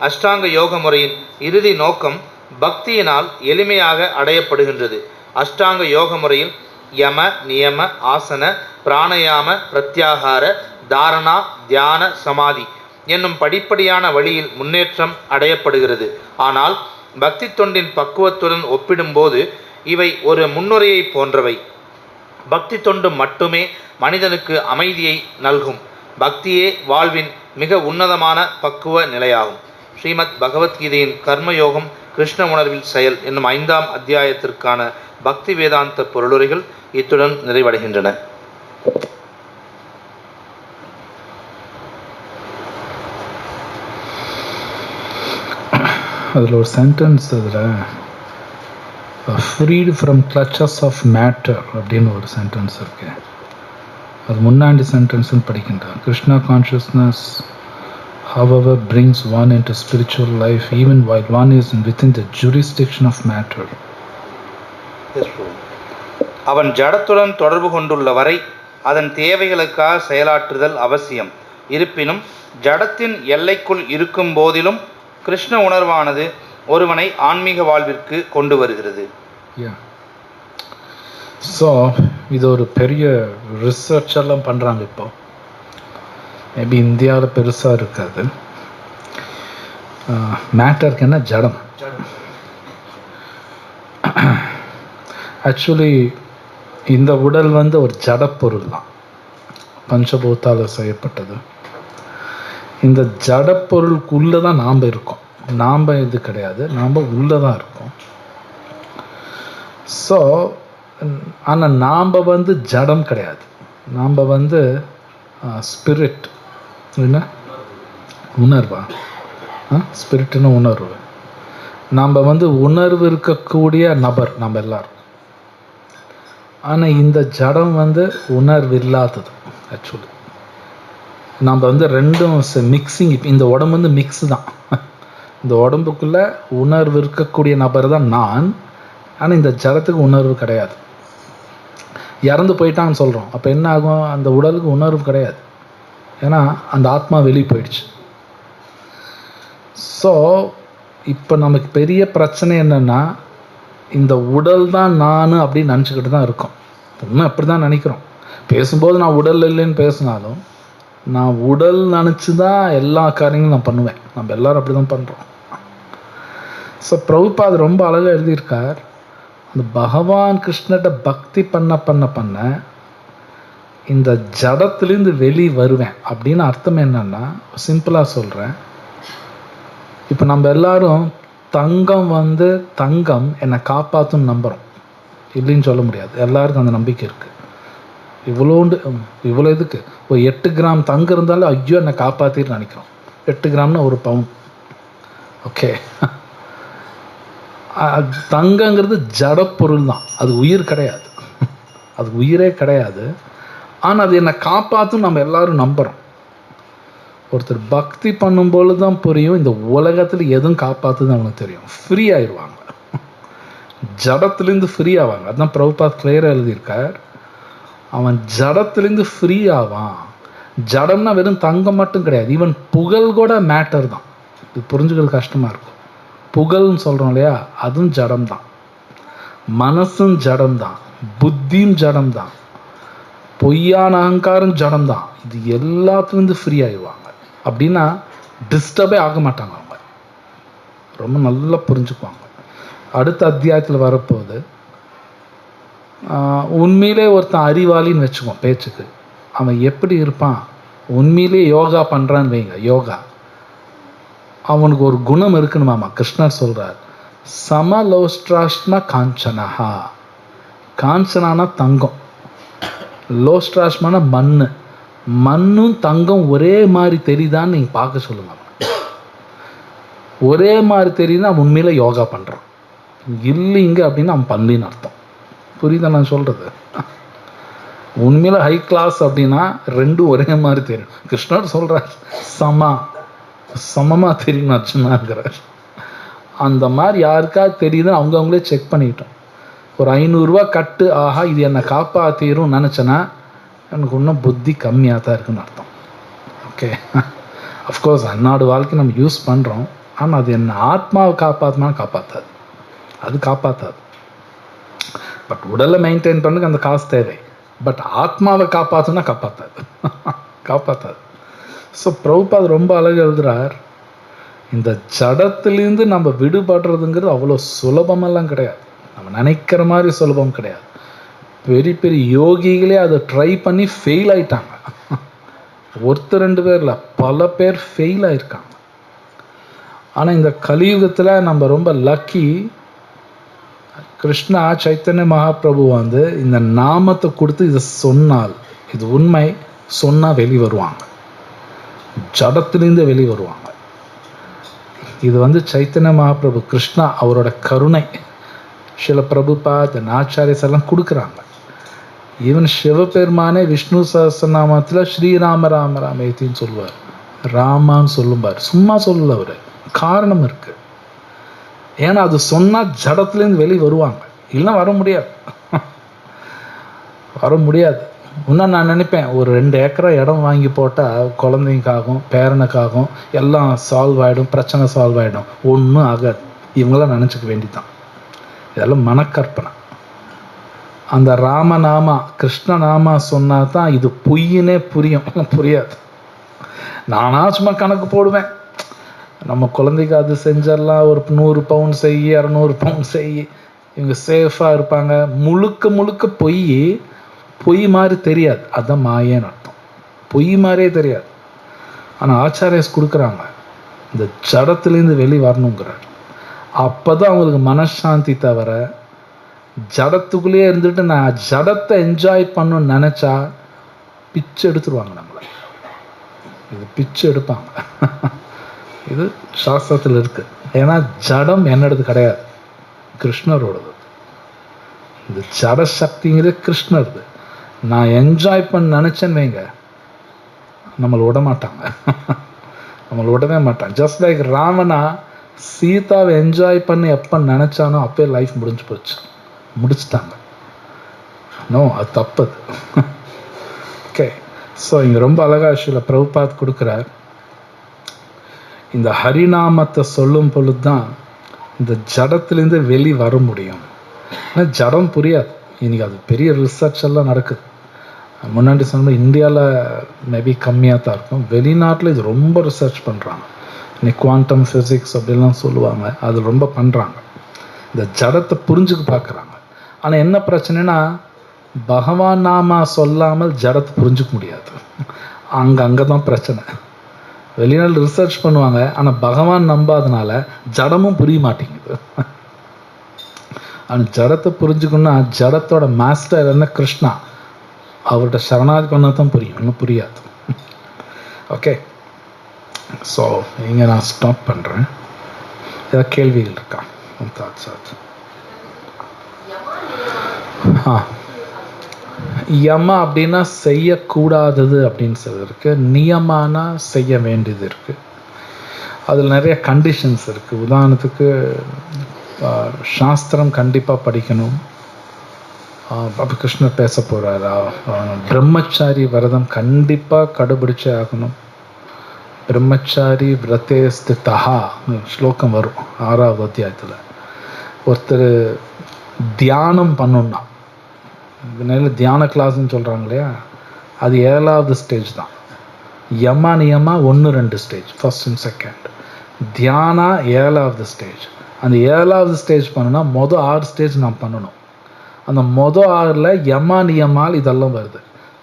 அஷ்டாங்க யோக முறையின் இறுதி நோக்கம் பக்தியினால் எளிமையாக அடையப்படுகின்றது. அஷ்டாங்க யோக முறையில் யம, நியம, ஆசன, பிராணயாம, பிரத்யாகார, தாரணா, தியான, சமாதி என்னும் படிப்படியான வழியில் முன்னேற்றம் அடையப்படுகிறது. ஆனால் பக்தி தொண்டின் பக்குவத்துடன் ஒப்பிடும்போது இவை ஒரு முன்னுரையை போன்றவை. பக்தி தொண்டு மட்டுமே மனிதனுக்கு அமைதியை நல்கும். பக்தியே வாழ்வின் மிக உன்னதமான பக்குவ நிலையாகும். ஸ்ரீமத் பகவத்கீதையின் கர்மயோகம் கிருஷ்ண உணர்வில் செயல் என்னும் 5ஆம் அத்தியாயத்திற்கான பக்தி வேதாந்த பொருளுரைகள் இத்துடன் நிறைவடைகின்றன. அதில் ஒரு சென்டென்ஸ், அதில் freed from clutches of matter அப்படின்னு ஒரு சென்டென்ஸ் இருக்கு. அது முன்னாடி சென்டென்ஸ்னு படிக்கின்றான். Krishna consciousness however brings one into spiritual life even while one is within the jurisdiction of matter. அவன் ஜடத்துடன் தொடர்பு கொண்டுள்ள வரை அதன் தேவைகளுக்காக செயலாற்றுதல் அவசியம். இருப்பினும் ஜடத்தின் எல்லைக்குள் இருக்கும் போதிலும் கிருஷ்ண உணர்வானது ஒருவனை ஆன்மீக வாழ்விற்கு கொண்டு வருகிறது. ஸோ இது ஒரு பெரிய ரிசர்ச் எல்லாம் பண்ணுறாங்க. இப்போ மேபி இந்தியாவில் பெருசாக இருக்காது. மேட்டருக்கு என்ன ஜடம். ஆக்சுவலி இந்த உடல் வந்து ஒரு ஜடப்பொருள் தான், பஞ்சபூத்தால் செய்யப்பட்டது. இந்த ஜடப்பொருளுக்குள்ளே தான் நாம் இருக்கோம். நாம் இது கிடையாது, நாம் உள்ளே தான் இருக்கோம். ஸோ ஆனால் நாம் வந்து ஜடம் கிடையாது. நாம் வந்து ஸ்பிரிட், என்ன உணர்வா? ஸ்பிரிட்னு உணர்வு. நாம் வந்து உணர்வு இருக்கக்கூடிய நபர் நம்ம எல்லாரும். ஆனால் இந்த ஜடம் வந்து உணர்வு இல்லாதது. ஆக்சுவலி நம்ம வந்து ரெண்டும் மிக்சிங். இப்போ இந்த உடம்பு வந்து மிக்ஸு தான். இந்த உடம்புக்குள்ளே உணர்வு இருக்கக்கூடிய நபர் தான் நான். ஆனால் இந்த ஜடத்துக்கு உணர்வு கிடையாது. இறந்து போயிட்டான்னு சொல்கிறோம். அப்போ என்ன ஆகும்? அந்த உடலுக்கு உணர்வு கிடையாது. ஏன்னா அந்த ஆத்மா வெளியே போயிடுச்சு. ஸோ இப்போ நமக்கு பெரிய பிரச்சனை என்னென்னா, இந்த உடல் தான் நான் அப்படின்னு நினச்சிக்கிட்டு தான் இருக்கோம். இன்னும் அப்படி தான் நினைக்கிறோம். பேசும்போது நான் உடல் இல்லைன்னு பேசினாலும் நான் உடல் நினச்சி தான் எல்லா காரியங்களும் நான் பண்ணுவேன். நம்ம எல்லோரும் அப்படி தான் பண்ணுறோம். ஸோ பிரபுபாத் ரொம்ப அழகாக எழுதியிருக்கார். அந்த பகவான் கிருஷ்ணர்கிட்ட பக்தி பண்ண இந்த ஜடத்துலேருந்து வெளியே வருவேன் அப்படின்னு அர்த்தம் என்னன்னா, சிம்பிளாக சொல்கிறேன். இப்போ நம்ம எல்லாரும் தங்கம் என்னை காப்பாற்றுன்னு நம்புகிறோம். இல்லைன்னு சொல்ல முடியாது. எல்லாருக்கும் அந்த நம்பிக்கை இருக்குது. இவ்வளோ இதுக்கு ஒரு 8 கிராம் தங்கம் இருந்தாலும் ஐயோ என்னை காப்பாற்றின்னு நினைக்கிறோம். 8 கிராம்னா 1 பவுன். ஓகே, தங்கங்கிறது ஜடப்பொருள் தான். அது உயிர் கிடையாது. அது உயிரே கிடையாது. ஆனால் அது என்னை காப்பாற்றும் நம்ம எல்லாரும் நம்புகிறோம். ஒருத்தர் பக்தி பண்ணும்போது தான் புரியும் இந்த உலகத்தில் எதுவும் காப்பாற்றுன்னு அவனுக்கு தெரியும். ஃப்ரீ ஆயிடுவாங்க, ஜடத்துலேருந்து ஃப்ரீ ஆவாங்க. அதுதான் பிரபுபாத் கிளியராக எழுதியிருக்கார். அவன் ஜடத்துலேருந்து ஃப்ரீ ஆவான். ஜடம்னா வெறும் தங்கம் மட்டும் கிடையாது, ஈவன் புகழ் கூட மேட்டர் தான். இது புரிஞ்சுக்கிறது கஷ்டமாக இருக்கும். புகழ்ன்னு சொல்கிறோம் இல்லையா, அதுவும் ஜடம் தான். மனசும் ஜடம் தான், புத்தியும் ஜடம் தான், பொய்யான அகங்காரம் ஜடம் தான். இது எல்லாத்துலேருந்து ஃப்ரீ ஆகிடுவாங்க. அப்படின்னா டிஸ்டர்பே ஆக மாட்டாங்க. அவங்க ரொம்ப நல்லா புரிஞ்சுக்குவாங்க. அடுத்த அத்தியாயத்தில் வரப்போகுது. உண்மையிலே ஒருத்தன் அறிவாளின்னு வச்சுக்குவோம் பேச்சுக்கு. அவன் எப்படி இருப்பான்? உண்மையிலே யோகா பண்ணுறான்னு வைங்க. யோகா அவனுக்கு ஒரு குணம் இருக்கணுமாமா. கிருஷ்ணர் சொல்கிறார், சமலோஷ்ட்ராஷ்ம காஞ்சனஹா. காஞ்சனானா தங்கம், லோஷ்ட்ராஷ்மான மண்ணும் தங்கம் ஒரே மாதிரி தெரியுதான்னு நீங்கள் பார்க்க சொல்லுங்க. ஒரே மாதிரி தெரியுதுன்னா அவன் உண்மையில யோகா பண்ணுறான். இல்லைங்க அப்படின்னா அவன் பண்ணலின்னு அர்த்தம். புரியுதா நான் சொல்கிறது? உண்மையில ஹை கிளாஸ் அப்படின்னா ரெண்டும் ஒரே மாதிரி தெரியும். கிருஷ்ணர் சொல்கிறார் சமமாக தெரியும் அர்ஜுனாங்கிறார். அந்த மாதிரி யாருக்காவது தெரியுதுன்னு அவங்களே செக் பண்ணிக்கிட்டோம். ஒரு 500 ரூபா கட்டு, ஆஹா இது என்னை காப்பாற்றிடும் நினச்சேன்னா எனக்கு இன்னும் புத்தி கம்மியாக தான் இருக்குன்னு அர்த்தம். ஓகே, அஃப்கோர்ஸ் அன்னாடு வாழ்க்கை நம்ம யூஸ் பண்ணுறோம். ஆனால் அது என்ன ஆத்மாவை காப்பாற்றினா காப்பாற்றாது. அது காப்பாற்றாது. பட் உடலை மெயின்டைன் பண்ணுறதுக்கு அந்த காசு தேவை. பட் ஆத்மாவை காப்பாற்றுனா காப்பாற்றாது. ஸோ பிரபுபாத் ரொம்ப அழகாக எழுதுகிறார். இந்த ஜடத்துலேருந்து நம்ம விடுபடுறதுங்கிறது அவ்வளோ சுலபமெல்லாம் கிடையாது. நம்ம நினைக்கிற மாதிரி சுலபம் கிடையாது. பெரிய பெரிய யோகிகளே அதை ட்ரை பண்ணி ஃபெயில் ஆயிட்டாங்க. ஒருத்தர் 2 பேர் இல்லை, பல பேர் ஃபெயில் ஆயிருக்காங்க. ஆனால் இந்த கலியுகத்தில் நம்ம ரொம்ப லக்கி. கிருஷ்ணா சைத்தன்ய மகாபிரபு வந்து இந்த நாமத்தை கொடுத்து இதை சொன்னால், இது உண்மை சொன்னால் வெளி வருவாங்க, ஜடத்திலிருந்து வெளி வருவாங்க. இது வந்து சைத்தன்ய மகாபிரபு கிருஷ்ணா அவரோட கருணை. சில பிரபுபாத் ஆச்சாரியஸ் எல்லாம் கொடுக்குறாங்க. ஈவன் சிவபெருமானே விஷ்ணு சஹஸ்ரநாமத்தில் ஸ்ரீராம ராம ராமேத்தின்னு சொல்லுவார், ராமான்னு சொல்லும்பார். சும்மா சொல்லல, அவர் காரணம் இருக்கு. ஏன்னா அது சொன்னால் ஜடத்துலேருந்து வெளியே வருவாங்க, இல்லைன்னா வர முடியாது. வர முடியாது. இன்னும் நான் நினைப்பேன், ஒரு 2 ஏக்கரா இடம் வாங்கி போட்டால் குழந்தைங்களுக்காகவும் பேரனுக்காகவும் எல்லாம் சால்வ் ஆகிடும், பிரச்சனை சால்வ் ஆகிடும். ஒன்றும் ஆகாது. இவங்களாம் நினச்சிக்க வேண்டிதான். இதெல்லாம் மனக்கற்பனை. அந்த ராமநாமா கிருஷ்ணநாமா சொன்னா தான் இது பொய்யினே புரியும். புரியாது. நானா சும்மா கணக்கு போடுவேன், நம்ம குழந்தைக்கு அது செஞ்சிடலாம், ஒரு 100 பவுன் செய், 200 பவுன் செய், இவங்க சேஃபாக இருப்பாங்க. முழுக்க முழுக்க பொய் மாதிரி தெரியாது. அதுதான் மாயேன்னு அர்த்தம். பொய் மாதிரியே தெரியாது. ஆனால் ஆச்சாரியஸ் கொடுக்குறாங்க, இந்த ஜடத்துலேருந்து வெளி வரணுங்கிறார். அப்போ தான் அவங்களுக்கு மனசாந்தி. தவிர ஜடத்துக்குள்ளேயே இருந்துட்டு நான் ஜடத்தை என்ஜாய் பண்ணணும்னு நினச்சா பிச்சு எடுத்துருவாங்க நம்மளை. இது பிச்சு எடுப்பாங்க. இது சாஸ்திரத்தில் இருக்கு. ஏன்னா ஜடம் என்னோடது கிடையாது, கிருஷ்ணரோடது. இந்த ஜட சக்திங்கிறது கிருஷ்ணருது. நான் என்ஜாய் பண்ண நினச்சேன்னு வைங்க, நம்மளை விட மாட்டாங்க. நம்மளை விடவே மாட்டாங்க. ஜஸ்ட் லைக் ராமனா சீதாவை என்ஜாய் பண்ணி எப்போ நினச்சானோ அப்போ லைஃப் முடிஞ்சு போச்சு, முடிச்சுட்டாங்க. நோ, அது தப்பது. ஓகே, ஸோ இங்கே ரொம்ப அழகா விஷயம் பிரபுபாத் கொடுக்குறார். இந்த ஹரிநாமத்தை சொல்லும் பொழுது தான் இந்த ஜடத்துலேருந்து வெளி வர முடியும். ஆனால் ஜடம் புரியாது. இன்றைக்கி அது பெரிய ரிசர்ச் எல்லாம் நடக்குது. முன்னாடி சொன்ன இந்தியாவில் மேபி கம்மியாக தான் இருக்கும், வெளிநாட்டில் இது ரொம்ப ரிசர்ச் பண்ணுறாங்க. இன்னைக்கு குவாண்டம் ஃபிசிக்ஸ் அப்படிலாம் சொல்லுவாங்க, அது ரொம்ப பண்ணுறாங்க. இந்த ஜடத்தை புரிஞ்சுக்க பார்க்குறாங்க. ஆனால் என்ன பிரச்சனைனா, பகவான் நாமா சொல்லாமல் ஜடத்தை புரிஞ்சுக்க முடியாது. அங்கே தான் பிரச்சனை. வெளிநாட்டில் ரிசர்ச் பண்ணுவாங்க, ஆனால் பகவான் நம்பாதனால ஜடமும் புரிய மாட்டேங்குது. ஆனால் ஜடத்தை புரிஞ்சுக்கணும்னா ஜடத்தோட மாஸ்டர் என்ன, கிருஷ்ணா, அவர்கிட்ட சரணாதி பண்ண தான் புரியும், இன்னும் புரியாது. ஓகே, ஸோ இங்கே நான் ஸ்டாப் பண்ணுறேன். ஏதாவது கேள்விகள் இருக்கா? யமா அப்படின்னா செய்யக்கூடாதது அப்படின்னு சொல்லி இருக்கு, நியமானா செய்ய வேண்டியது இருக்கு. அதில் நிறைய கண்டிஷன்ஸ் இருக்குது. உதாரணத்துக்கு சாஸ்திரம் கண்டிப்பாக படிக்கணும். அப்போ கிருஷ்ணர் பேச போகிறாரா? பிரம்மச்சாரி விரதம் கண்டிப்பாக கடைபிடிச்சே ஆகணும். பிரம்மச்சாரி விரதே ஸ்திதா ஸ்லோகம் வரும் 6வது அத்தியாயத்தில். ஒருத்தர் தியானம் பண்ணணும்னா, இதனால தியான கிளாஸ்ன்னு சொல்கிறாங்க இல்லையா, அது 7வது ஸ்டேஜ் தான். யமா நியமா 1, 2 ஸ்டேஜ், ஃபர்ஸ்ட் அண்ட் செகண்ட். தியானா 7வது ஸ்டேஜ். அந்த 7வது ஸ்டேஜ் பண்ணுன்னா மொதல் 6 ஸ்டேஜ் நாம் பண்ணணும். அந்த மொதல் 6ல் யமா நியமால் இதெல்லாம் வருது.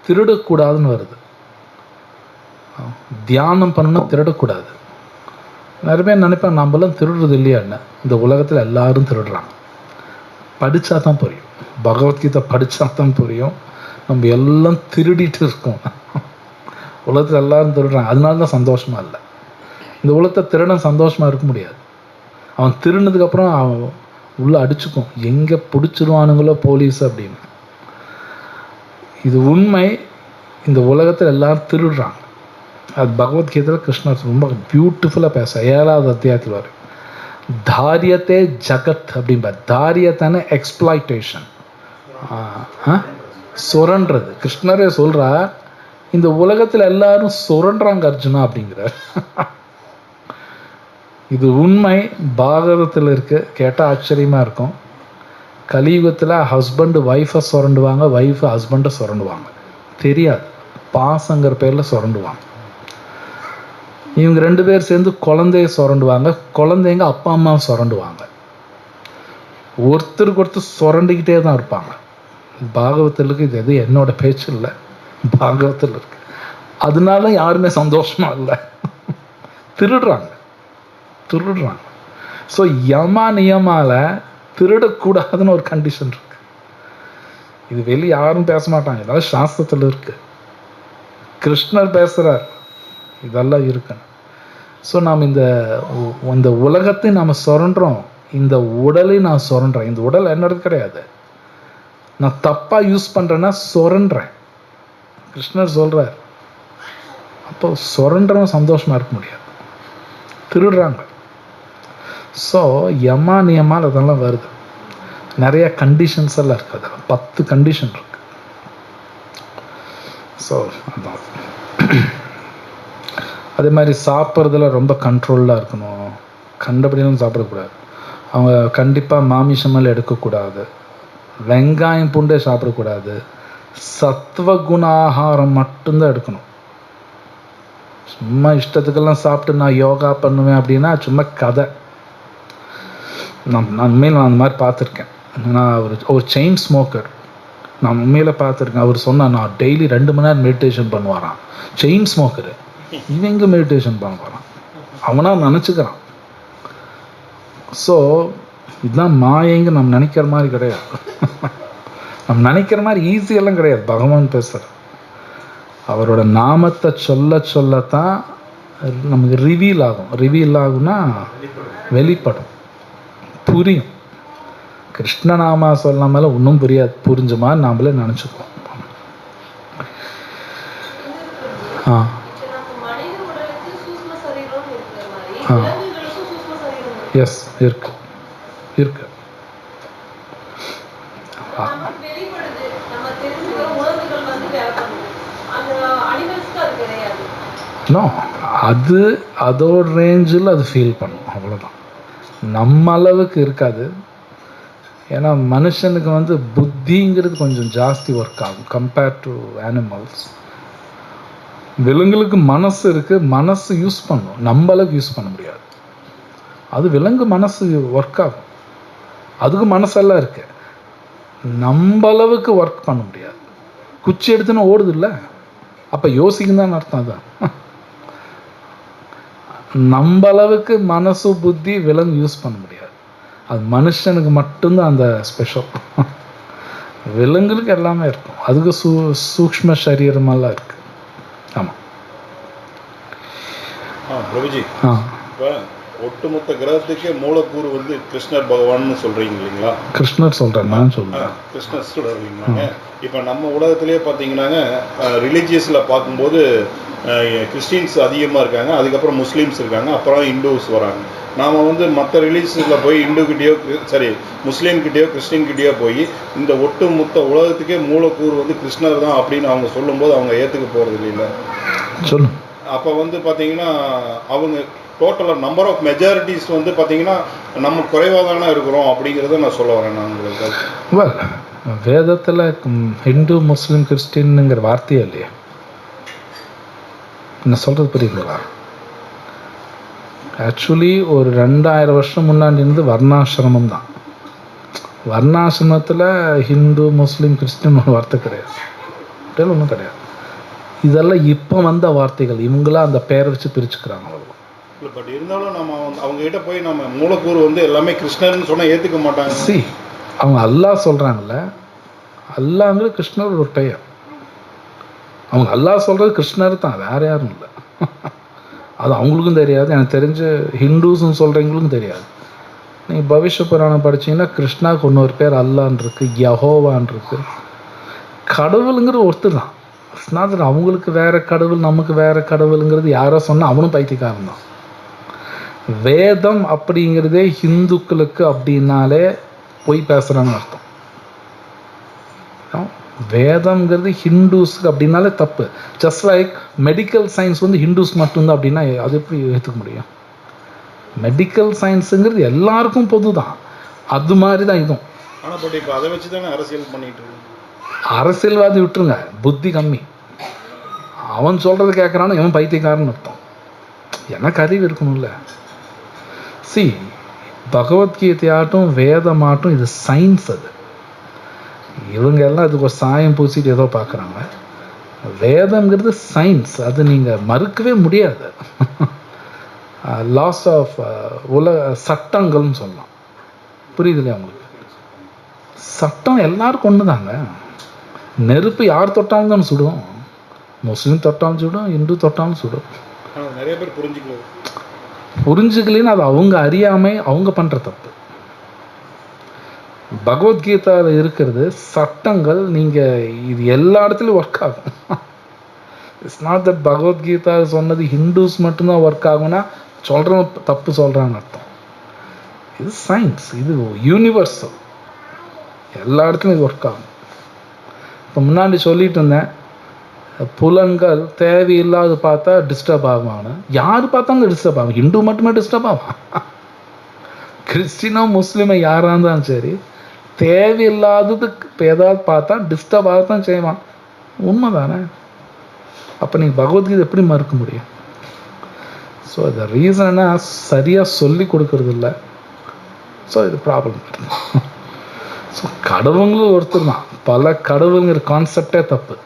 திருடக்கூடாதுன்னு வருது. தியானம் பண்ணணும், திருடக்கூடாது. நிறைய பேர் நினைப்பாங்க நம்மளாம் திருடுறது இல்லையான்னு. இந்த உலகத்தில் எல்லாரும் திருடுறாங்க. படித்தா தான் புரியும், பகவத்கீதை படித்தா தான் புரியும். நம்ம எல்லாம் திருடிட்டு இருக்கோம். உலகத்தில் எல்லாரும் திருடுறாங்க, அதனால தான் சந்தோஷமா இல்லை. இந்த உலகத்தை திருடன் சந்தோஷமாக இருக்க முடியாது. அவன் திருடினதுக்கப்புறம் அவன் உள்ளே அடிச்சுக்கும், எங்கே பிடிச்சிருவானுங்களோ போலீஸ் அப்படின்னு. இது உண்மை. இந்த உலகத்தில் எல்லாரும் திருடுறாங்க. அது பகவத்கீதையில் கிருஷ்ணர் ரொம்ப பியூட்டிஃபுல்லாக பேச 7வது அத்தியாயத்தில் வரும். தாரியத்தே ஜகத் அப்படிம்பார். தாரியத்தான எக்ஸ்ப்ளாய்டேஷன், சுரண்டுறது. கிருஷ்ணரே சொல்கிறார், இந்த உலகத்தில் எல்லாரும் சுரண்டுறாங்க அர்ஜுனா அப்படிங்கிறார். இது உண்மை. பாகவதத்தில் இருக்கு. கேட்டால் ஆச்சரியமாக இருக்கும். கலியுகத்தில் ஹஸ்பண்டு ஒய்ஃபை சுரண்டுவாங்க, ஒய்ஃபு ஹஸ்பண்டை சுரண்டுவாங்க. தெரியாது, பாசங்கிற பேரில் சுரண்டுவாங்க. இவங்க 2 பேர் சேர்ந்து குழந்தைய சுரண்டுவாங்க, குழந்தைங்க அப்பா அம்மாவை சுரண்டுவாங்க. ஒருத்தருக்கு ஒருத்தர் சுரண்டிக்கிட்டே தான் இருப்பாங்க. பாகவத்தில் இருக்கு. இது எது என்னோட பேச்சு இல்லை, பாகவத்தில் இருக்கு. அதனால யாருமே சந்தோஷமா இல்லை. திருடுறாங்க. ஸோ யமா நியமால திருடக்கூடாதுன்னு ஒரு கண்டிஷன் இருக்கு. இது வெளியே யாரும் பேச மாட்டாங்க, இதெல்லாம் சாஸ்திரத்தில் இருக்கு. கிருஷ்ணர் பேசுறார், இதெல்லாம் இருக்கு. ஸோ நாம் இந்த உலகத்தை நாம் சுரண்டுறோம், இந்த உடலை நான் சுரண்டுறேன். இந்த உடல் என்னது கிடையாது, நான் தப்பா யூஸ் பண்றேன்னா சுரண்டுறேன். கிருஷ்ணர் சொல்றார். அப்போ சுரண்டுறவன் சந்தோஷமா இருக்க முடியாது, திருடுறாங்க. ஸோ யமா நியமால் அதெல்லாம் வருது. நிறைய கண்டிஷன்ஸ் எல்லாம் இருக்கு. அதெல்லாம் 10 கண்டிஷன் இருக்கு. ஸோ அதான். அதே மாதிரி சாப்பிட்றதுல ரொம்ப கண்ட்ரோலாக இருக்கணும். கண்டபடியெல்லாம் சாப்பிடக்கூடாது. அவங்க கண்டிப்பாக மாமிசமெல்லாம் எடுக்கக்கூடாது. வெங்காயம் பூண்டே சாப்பிடக்கூடாது. சத்வகுண ஆகாரம் மட்டும்தான் எடுக்கணும். சும்மா இஷ்டத்துக்கெல்லாம் சாப்பிட்டு நான் யோகா பண்ணுவேன் அப்படின்னா சும்மா கதை. நான் உண்மையில் அந்த மாதிரி பார்த்துருக்கேன். நான் ஒரு செயின் ஸ்மோக்கர், நான் உண்மையில் பார்த்துருக்கேன். அவர் சொன்னால் நான் டெய்லி 2 மணி நேரம் மெடிடேஷன் பண்ணுவாரான். செயின் ஸ்மோக்கரு இவன் எங்கே மெடிடேஷன் பண்ணுவாரான், அவனா நினச்சிக்கிறான். ஸோ இதுதான் மாயங்க. நம்ம நினைக்கிற மாதிரி கிடையாது. நம்ம நினைக்கிற மாதிரி ஈஸியெல்லாம் கிடையாது. பகவான் பேசுகிற அவரோட நாமத்தை சொல்லத்தான் நமக்கு ரிவீல் ஆகும். ரிவீல் ஆகும்னா வெளிப்படும், புரியும். கிருஷ்ணநாமா சொல்லாமல ஒன்றும் புரியாது, புரிஞ்ச மாதிரி நாமளே நினச்சிக்குவோம். எஸ் இருக்கு. நோ, அது அதோட ரேஞ்சில் அது ஃபீல் பண்ணும், அவ்வளோதான். நம்ம அளவுக்கு இருக்காது. ஏன்னா மனுஷனுக்கு புத்திங்கிறது கொஞ்சம் ஜாஸ்தி ஒர்க் ஆகும் கம்பேர்ட் டு அனிமல்ஸ். விலங்குகளுக்கு மனசு இருக்கு, மனசு யூஸ் பண்ணும், நம்ம அளவுக்கு யூஸ் பண்ண முடியாது. அது விலங்கு மனசு ஒர்க் ஆகும், அதுக்கு மனசெல்லாம் இருக்கு. நம்ம அளவுக்கு ஒர்க் பண்ண முடியாது. குச்சி எடுத்துன்னு ஓடுது இல்லை, அப்போ யோசிக்குன்னு அர்த்தம். தான் நம்ம அளவுக்கு மனசு புத்தி விலங்கு யூஸ் பண்ண முடியாது. அது மனுஷனுக்கு மட்டும்தான் அந்த ஸ்பெஷல். விலங்குகளுக்கு எல்லாமே இருக்கும், அதுக்கு சூக்ஷ்ம சரீரமெல்லாம் இருக்கு. ஆமாம் பிரபுஜி, இப்போ ஒட்டுமொத்த கிரகத்துக்கே மூலக்கூறு கிருஷ்ணர் பகவான் சொல்றீங்க இல்லைங்களா? கிருஷ்ணர் சொல்றேன், நான் சொல்றேன். கிருஷ்ணர் சொல்றீங்க. இப்போ நம்ம உலகத்திலேயே பார்த்தீங்கன்னாங்க, ரிலீஜியஸில் பார்க்கும்போது கிறிஸ்டின்ஸ் அதிகமாக இருக்காங்க, அதுக்கப்புறம் முஸ்லீம்ஸ் இருக்காங்க, அப்புறம் இந்துஸ் வராங்க. நாம் மற்ற ரிலீஜியஸில் போய் இந்துக்கிட்டேயோ முஸ்லீம்கிட்டேயோ கிறிஸ்டின்கிட்டேயோ போய் இந்த ஒட்டு மொத்த உலகத்துக்கே மூலக்கூறு கிருஷ்ணர் தான் அப்படின்னு அவங்க சொல்லும்போது அவங்க ஏற்றுக்க போகிறது இல்லை. சொல்லு. அப்போ பார்த்தீங்கன்னா அவங்க டோட்டலாக நம்பர் ஆஃப் மெஜாரிட்டிஸ் பார்த்தீங்கன்னா நம்ம குறைவாக தானே இருக்கிறோம் அப்படிங்கிறத நான் சொல்ல வரேன். நான் உங்களுக்கு வேதத்தில் ஹிந்து முஸ்லீம் கிறிஸ்டின்ங்கிற வார்த்தையே இல்லையா? என்ன சொல்கிறது புரியுதுங்களா? ஆக்சுவலி ஒரு 2000 வருஷம் முன்னாடி இருந்து வர்ணாசிரமம் தான். வர்ணாசிரமத்தில் ஹிந்து முஸ்லீம் கிறிஸ்டின் ஒரு வார்த்தை கிடையாது, ஒன்றும் கிடையாது. இதெல்லாம் இப்போ வந்த வார்த்தைகள், இவங்களாம் அந்த பேரை வச்சு பிரிச்சுக்கிறாங்க. பட் இருந்தாலும் நம்ம அவங்க கிட்ட போய் நம்ம மூலக்கூறு எல்லாமே கிருஷ்ணர்னு சொன்னால் ஏற்றுக்க மாட்டாங்க. அவங்க அல்லாஹ் சொல்கிறாங்கல்ல, அல்லாஹ்ங்கிற கிருஷ்ணர் ஒரு பெயர். அவங்க அல்லாஹ் சொல்கிறது கிருஷ்ணர் தான், வேறு யாரும் இல்லை. அது அவங்களுக்கும் தெரியாது, எனக்கு தெரிஞ்ச ஹிந்துஸ்ன்னு சொல்கிறவங்களுக்கும் தெரியாது. நீங்கள் பவிஷ்ய புராணம் படித்தீங்கன்னா கிருஷ்ணாவுக்கு இன்னொரு பேர் அல்லான்னு இருக்குது, யஹோவான் இருக்குது. கடவுளுங்கிற ஒருத்தர் தான். அவங்களுக்கு வேறு கடவுள், நமக்கு வேறு கடவுளுங்கிறது யாரோ சொன்னால் அவனும் பைத்தியக்காரன் தான். வேதம் அப்படிங்கிறதே ஹிந்துக்களுக்கு அப்படின்னாலே பொய் பேசுகிறான்னு அர்த்தம். வேதம்ங்கிறது ஹிந்துஸ்க்கு அப்படின்னாலே தப்பு. Just like medical science Hindus மட்டும்தான் அப்படின்னா அது எப்படி ஏற்றுக்க முடியும்? மெடிக்கல் சயின்ஸுங்கிறது எல்லாருக்கும் பொது தான், அது மாதிரி தான் இதுவும். ஆனால் பட் இப்போ அதை வச்சு தானே அரசியல் பண்ணிட்டு இருக்கு. அரசியல்வாதி விட்டுருங்க, புத்தி கம்மி. அவன் சொல்கிறது கேட்குறான்னு இவன் பைத்தியக்காரன்னு அர்த்தம். எனக்கு அறிவு இருக்கணும்ல. பகவத்கீதையாட்டும் வேதமாட்டும் இது சயின்ஸ். அது இவங்க எல்லாம் அதுக்கு ஒரு சாயம் பூசிட்டு ஏதோ பார்க்குறாங்க. வேதம்ங்கிறது சயின்ஸ், அது நீங்கள் மறுக்கவே முடியாது. லாஸ் ஆஃப் சட்டங்கள்னு சொல்லலாம். புரியுது இல்லையா உங்களுக்கு? சட்டம் எல்லாருக்கும் ஒன்று தாங்க. நெருப்பு யார் தொட்டாலும் தான் சுடும். முஸ்லீம் தொட்டாலும் சுடும், இந்து தொட்டாலும் சுடும். நிறைய பேர் புரிஞ்சுக்கலன்னு அது அவங்க அறியாமை, அவங்க பண்ணுற தப்பு. பகவத்கீதாவில் இருக்கிறது சட்டங்கள். நீங்கள் இது எல்லா இடத்துலையும் ஒர்க் ஆகும். இட்ஸ் நாட் தட் பகவத்கீதா சொன்னது ஹிந்துஸ் மட்டும்தான் ஒர்க் ஆகும்னா சொல்கிறவங்க தப்பு சொல்கிறான்னு அர்த்தம். இது சயின்ஸ், இது யூனிவர்சல், எல்லா இடத்துலையும் இது ஒர்க் ஆகும். இப்போ முன்னாடி சொல்லிட்டு இருந்தேன், புலன்கள் தேவையில்லாத பார்த்தா டிஸ்டர்ப் ஆகுவான்னு. யார் பார்த்தாலும் டிஸ்டர்ப் ஆகும். ஹிந்து மட்டுமே டிஸ்டர்ப் ஆகும். கிறிஸ்டினோ முஸ்லீமோ யாராக இருந்தாலும் சரி, தேவையில்லாததுக்கு இப்போ ஏதாவது பார்த்தா டிஸ்டர்ப் ஆகத்தான் செய்வான். உண்மை தானே? அப்போ நீங்கள் பகவத்கீதை எப்படி மறுக்க முடியும்? ஸோ இந்த ரீசன்னா சரியாக சொல்லி கொடுக்கறது இல்லை. ஸோ இது ப்ராப்ளம். ஸோ கடவுளும் ஒருத்தர் தான். பல கடவுளுங்கிற கான்செப்டே தப்பு.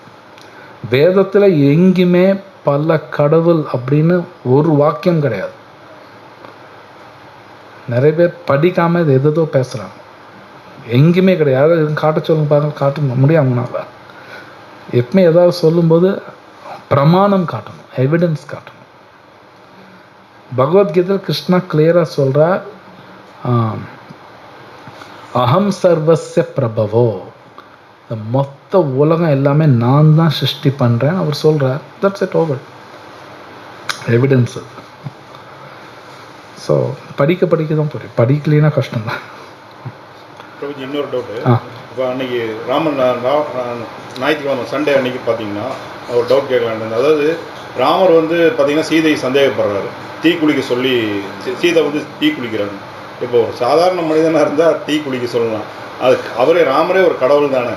வேதத்தில் எங்கேயுமே பல கடவுள் அப்படின்னு ஒரு வாக்கியம் கிடையாது. நிறைய பேர் படிக்காமல் இது எதோ பேசுகிறாங்க. எங்கேயுமே கிடையாது. காட்ட சொல்லுங்க பார்க்க, காட்ட முடியாமனால எப்பவுமே ஏதாவது சொல்லும்போது பிரமாணம் காட்டணும், எவிடன்ஸ் காட்டணும். பகவத்கீதையில் கிருஷ்ணா கிளியராக சொல்கிறார், அகம் சர்வஸ்ய பிரபவோ, இந்த மொத்த உலகம் எல்லாமே நான் தான் சிருஷ்டி பண்ணுறேன் அவர் சொல்கிறார். That's it, over. எவிடன்ஸ் அது. ஸோ படிக்க தான் புரியும், படிக்கலைன்னா கஷ்டம்தான். இன்னொரு டவுட்டு, இப்போ அன்னைக்கு ஞாயிற்றுக்கிழமை சண்டே அன்னைக்கு பார்த்தீங்கன்னா ஒரு டவுட் கேட்கலான்னு. அதாவது ராமர் பார்த்தீங்கன்னா சீதையை சந்தேகப்படுறாரு, தீ குளிக்க சொல்லி. சீதை தீ குளிக்கிறாங்க. இப்போ ஒரு சாதாரண மனிதனாக இருந்தால் தீ குளிக்க சொல்லலாம். அது ராமரே ஒரு கடவுள் தானே,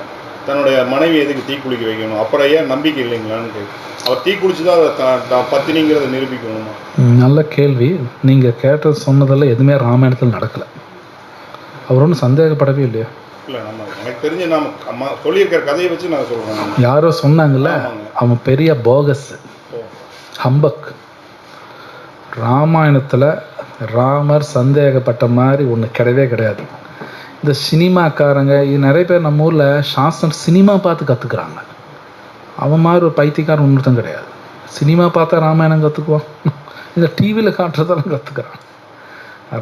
தன்னுடைய மனைவி எதுக்கு தீ குளிக்க வைக்கணும்? அப்புறம் ஏன் நம்பிக்கை இல்லைங்களான்னு அவர் தீ குளிச்சு தான் அதை பத்தினிங்கிறத நிரூபிக்கணுமா? நல்ல கேள்வி. நீங்கள் கேட்டது சொன்னதெல்லாம் எதுவுமே ராமாயணத்தில் நடக்கலை. அவர் ஒன்றும் சந்தேகப்படவே இல்லையா? இல்லை, எனக்கு தெரிஞ்சு நம்ம சொல்லியிருக்கிற கதையை வச்சு நான் சொல்கிறேன். யாரோ சொன்னாங்கல்ல, அவன் பெரிய போகஸ், ஹம்பக். ராமாயணத்தில் ராமர் சந்தேகப்பட்ட மாதிரி ஒன்று கிடையவே கிடையாது. இந்த சினிமாக்காரங்க நிறைய பேர் நம்ம ஊரில் சாஸ்திரம் சினிமா பார்த்து கற்றுக்குறாங்க. அவன் மாதிரி ஒரு பைத்தியக்காரன் ஒன்றும் கிடையாது. சினிமா பார்த்தா ராமாயணம் கற்றுக்குவான், இந்த டிவியில் காட்டுறதெல்லாம் கற்றுக்குறான்.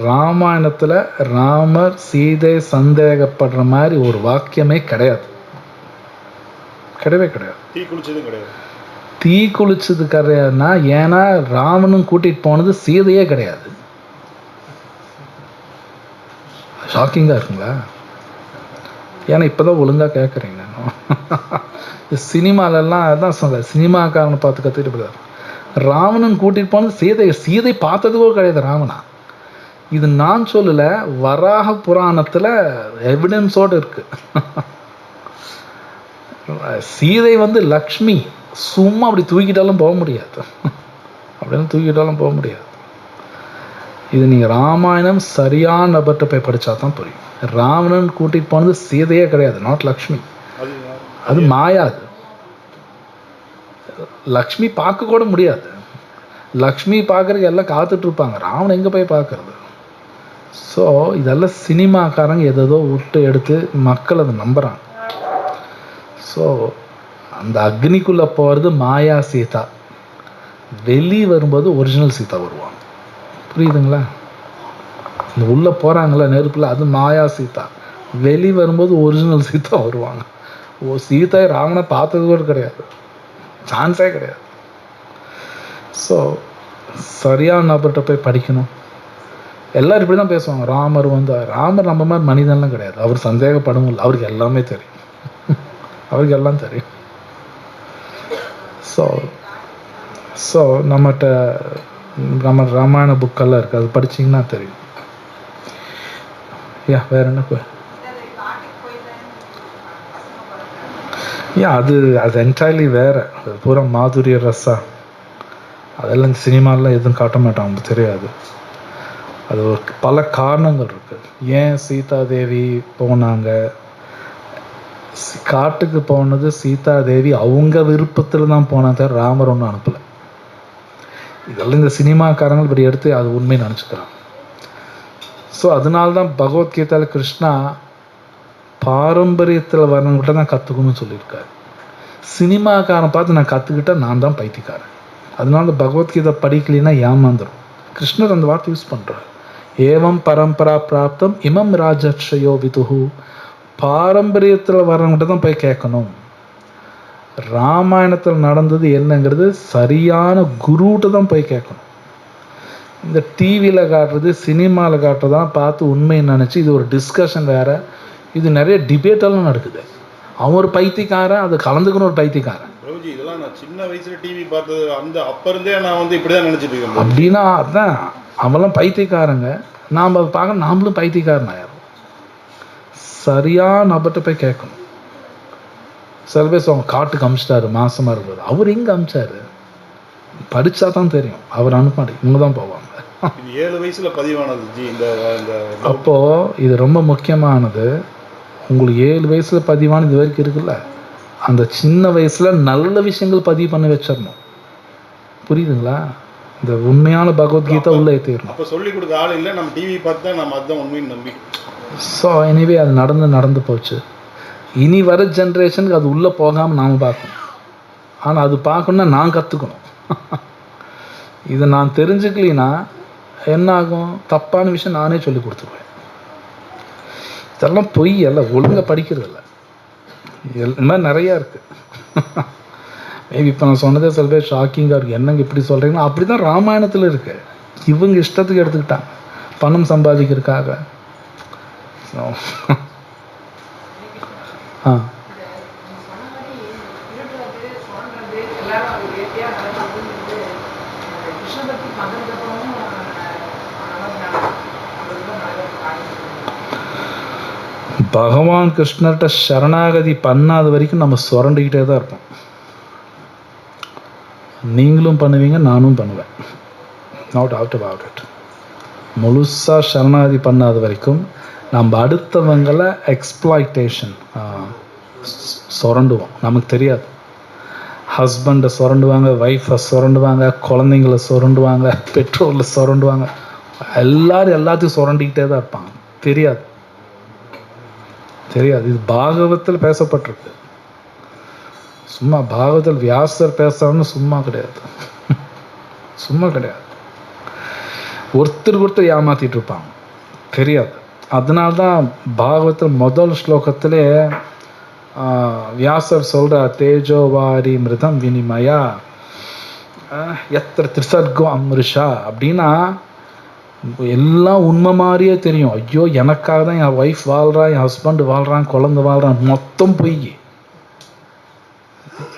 ராமாயணத்தில் ராமர் சீதை சந்தேகப்படுற மாதிரி ஒரு வாக்கியமே கிடையாது, கிடையவே கிடையாது. தீ குளிச்சதும் கிடையாது. தீ குளிச்சது கிடையாதுன்னா, ஏன்னா ராமனும் கூட்டிகிட்டு போனது சீதையே கிடையாது. ஷாக்கிங்காக இருக்குங்களா? ஏன்னா இப்போ தான் ஒழுங்காக கேட்குறீங்க. சினிமாலெல்லாம் அதான் சொல்ல, சினிமாக்காரனை பார்த்து கற்றுக்கிட்டு போகிறார். ராவணன் கூட்டிகிட்டு போனது சீதை பார்த்தது கூட கிடையாது ராவணா. இது நான் சொல்லலை, வராக புராணத்தில் எவிடன்ஸோடு இருக்கு. சீதை லக்ஷ்மி, சும்மா அப்படி தூக்கிட்டாலும் போக முடியாது, அப்படின்னு தூக்கிட்டாலும் போக முடியாது. இது நீங்கள் ராமாயணம் சரியான நபர்கிட்ட போய் படித்தா தான் புரியும். ராவணன் கூட்டிகிட்டு போனது சீதையே கிடையாது, நாட் லக்ஷ்மி. அது மாயா. அது லக்ஷ்மி பார்க்க கூட முடியாது. லக்ஷ்மி பார்க்குறதுக்கு எல்லாம் காத்துட்ருப்பாங்க, ராவணன் எங்கே போய் பார்க்குறது? ஸோ இதெல்லாம் சினிமாக்காரங்க எதோ விட்டு எடுத்து மக்கள் அதை நம்புகிறாங்க. ஸோ அந்த அக்னிக்குள்ளே போகிறது மாயா சீதா, வெளியே வரும்போது ஒரிஜினல் சீதா வருவாங்க. புரியுதுங்களா? இந்த உள்ளே போகிறாங்களா நெருப்பில், அது மாயா சீதா. வெளியே வரும்போது ஒரிஜினல் சீதா வருவாங்க. சீதா ராவணனை பார்த்தது கூட கிடையாது, சான்ஸே கிடையாது. ஸோ சரியான நபர்கிட்ட போய் படிக்கணும். எல்லோரும் இப்படி தான் பேசுவாங்க. ராமர் நம்ம மாதிரி மனிதன்லாம் கிடையாது, அவர் சந்தேகப்படவும் இல்லை, அவருக்கு எல்லாமே தெரியும். அவருக்கு எல்லாம் தெரியும். ஸோ நம்மகிட்ட ராமாயண புக்கெல்லாம் இருக்குது, அது படிச்சிங்கன்னா தெரியும். வேற என்ன அது என்டையர்லி வேறு. அது பூரா மாதுரிய ரசா, அதெல்லாம் சினிமாலாம் எதுவும் காட்ட மாட்டான், அவங்களுக்கு தெரியாது. அது பல காரணங்கள் இருக்குது. ஏன் சீதாதேவி போனாங்க, காட்டுக்கு போனது சீதா தேவி அவங்க விருப்பத்தில் தான் போனதை ராமர் ஒன்றும் அனுப்பலை. இதெல்லாம் இந்த சினிமாக்காரங்க இப்படி எடுத்து அது உண்மையை நினச்சிக்கிறாங்க. ஸோ அதனால தான் பகவத்கீதையில் கிருஷ்ணா பாரம்பரியத்தில் வரவங்கிட்ட தான் கற்றுக்கணும்னு சொல்லியிருக்காரு. சினிமாக்காரன் பார்த்து நான் கற்றுக்கிட்டேன், நான் தான் பைத்தியக்காரன். அதனால பகவத்கீதை படிக்கலைன்னா ஏமாந்துடும். கிருஷ்ணர் அந்த வார்த்தை யூஸ் பண்ணுறார். ஏவம் பரம்பரா பிராப்தம் இமம் ராஜர்ஷயோ விதுஹு. பாரம்பரியத்தில் வரவங்கிட்ட தான் போய் கேட்கணும். ராமாயணத்தில் நடந்தது என்னங்கிறது சரியான குருகிட்ட தான் போய் கேட்கணும். இந்த டிவியில் காட்டுறது சினிமாவில் காட்டுறதான் பார்த்து உண்மையை நினச்சி இது ஒரு டிஸ்கஷன் வேறு, இது நிறைய டிபேட்டெல்லாம் நடக்குது. அவன் ஒரு பைத்தியக்காரன், அது கலந்துக்கணும் ஒரு பைத்தியக்காரன். பிரபுஜி இதெல்லாம் நான் சின்ன வயசுல டிவி பார்த்தது, அந்த அப்ப இருந்தே நான் வந்து இப்படிதான் நினைச்சிட்டு இருக்கேன். அப்படின்னா அதான் அவெல்லாம் பைத்தியக்காரங்க, நாம் அதை பார்க்க நாமளும் பைத்தியக்காரன் ஆயிரும். சரியாக நபர்கிட்ட போய் கேட்கணும். சில பேர் அவங்க காட்டுக்கு அமிச்சிட்டாரு மாசமாக இருக்கிறது. அவர் எங்கே அமிச்சாரு படித்தா தான் தெரியும். அவர் அனுப்பாடி இவங்க தான் போவாங்க. இது 7 வயசுல பதிவானது ஜி. அப்போது இது ரொம்ப முக்கியமானது. உங்களுக்கு 7 வயசில் பதிவானது இது வரைக்கும் இருக்குல்ல, அந்த சின்ன வயசில் நல்ல விஷயங்கள் பதிவு பண்ணி வச்சிடணும். புரியுதுங்களா? இந்த உண்மையான பகவத்கீதை உள்ளே ஏற்றிடணும். அப்போ சொல்லிக் கொடுக்க ஆள் இல்லை, நம்ம டிவி பார்த்தா நம்ம அதுதான் உண்மைன்னு நம்பி. ஸோ எனிவே அது நடந்து போச்சு. இனி வர ஜென்ரேஷனுக்கு அது உள்ளே போகாமல் நாம் பார்க்கணும். ஆனால் அது பார்க்கணுன்னா நான் கற்றுக்கணும். இதை நான் தெரிஞ்சுக்கலின்னா என்ன ஆகும்? தப்பான விஷயம் நானே சொல்லி கொடுத்துருவேன். இதெல்லாம் பொய் எல்லாம் ஒழுங்காக படிக்கிறதில்ல. இந்த மாதிரி நிறையா இருக்குது. மேபி இப்போ நான் சொன்னதே சில பேர் ஷாக்கிங்காக இருக்குது. என்னங்க இப்படி சொல்கிறீங்கன்னா அப்படி தான் ராமாயணத்தில் இருக்கு. இவங்க இஷ்டத்துக்கு எடுத்துக்கிட்டாங்க பணம் சம்பாதிக்கிறதுக்காக. ஆ பகவான் கிருஷ்ணர்கிட்ட சரணாகதி பண்ணாத வரைக்கும் நம்ம சுரண்டிக்கிட்டே தான் இருப்போம். நீங்களும் பண்ணுவீங்க, நானும் பண்ணுவேன். Not out about it. முழுசாக சரணாகதி பண்ணாத வரைக்கும் நம்ம அடுத்தவங்களை எக்ஸ்ப்ளாய்டேஷன் சுரண்டுவோம். நமக்கு தெரியாது. ஹஸ்பண்டை சுரண்டுவாங்க, ஒய்ஃபை சுரண்டுவாங்க, குழந்தைங்கள சுரண்டுவாங்க, பெட்ரோலில் சுரண்டுவாங்க. எல்லாரும் எல்லாத்தையும் சுரண்டிக்கிட்டே தான் இருப்பாங்க. தெரியாது. இது பாகவத்தில் பேசப்பட்டிருக்கு. சும்மா பாகவத்தில் வியாசர் பேசுறான்னு சும்மா கிடையாது. ஒருத்தர் ஏமாத்திட்டு இருப்பாங்க. தெரியாது. அதனால்தான் பாகவத்தில் முதல் ஸ்லோகத்திலே வியாசர் சொல்கிறார், தேஜோவாரி மிருதம் வினிமயா எத்திர திரிசர்கம் அம்ருஷா. அப்படின்னா எல்லாம் உண்மை மாதிரியே தெரியும். ஐயோ எனக்காக தான் என் ஒய்ஃப் வாழ்கிறான், என் ஹஸ்பண்ட் வாழ்கிறான், குழந்தை வாழ்கிறான், மொத்தம் பொய்.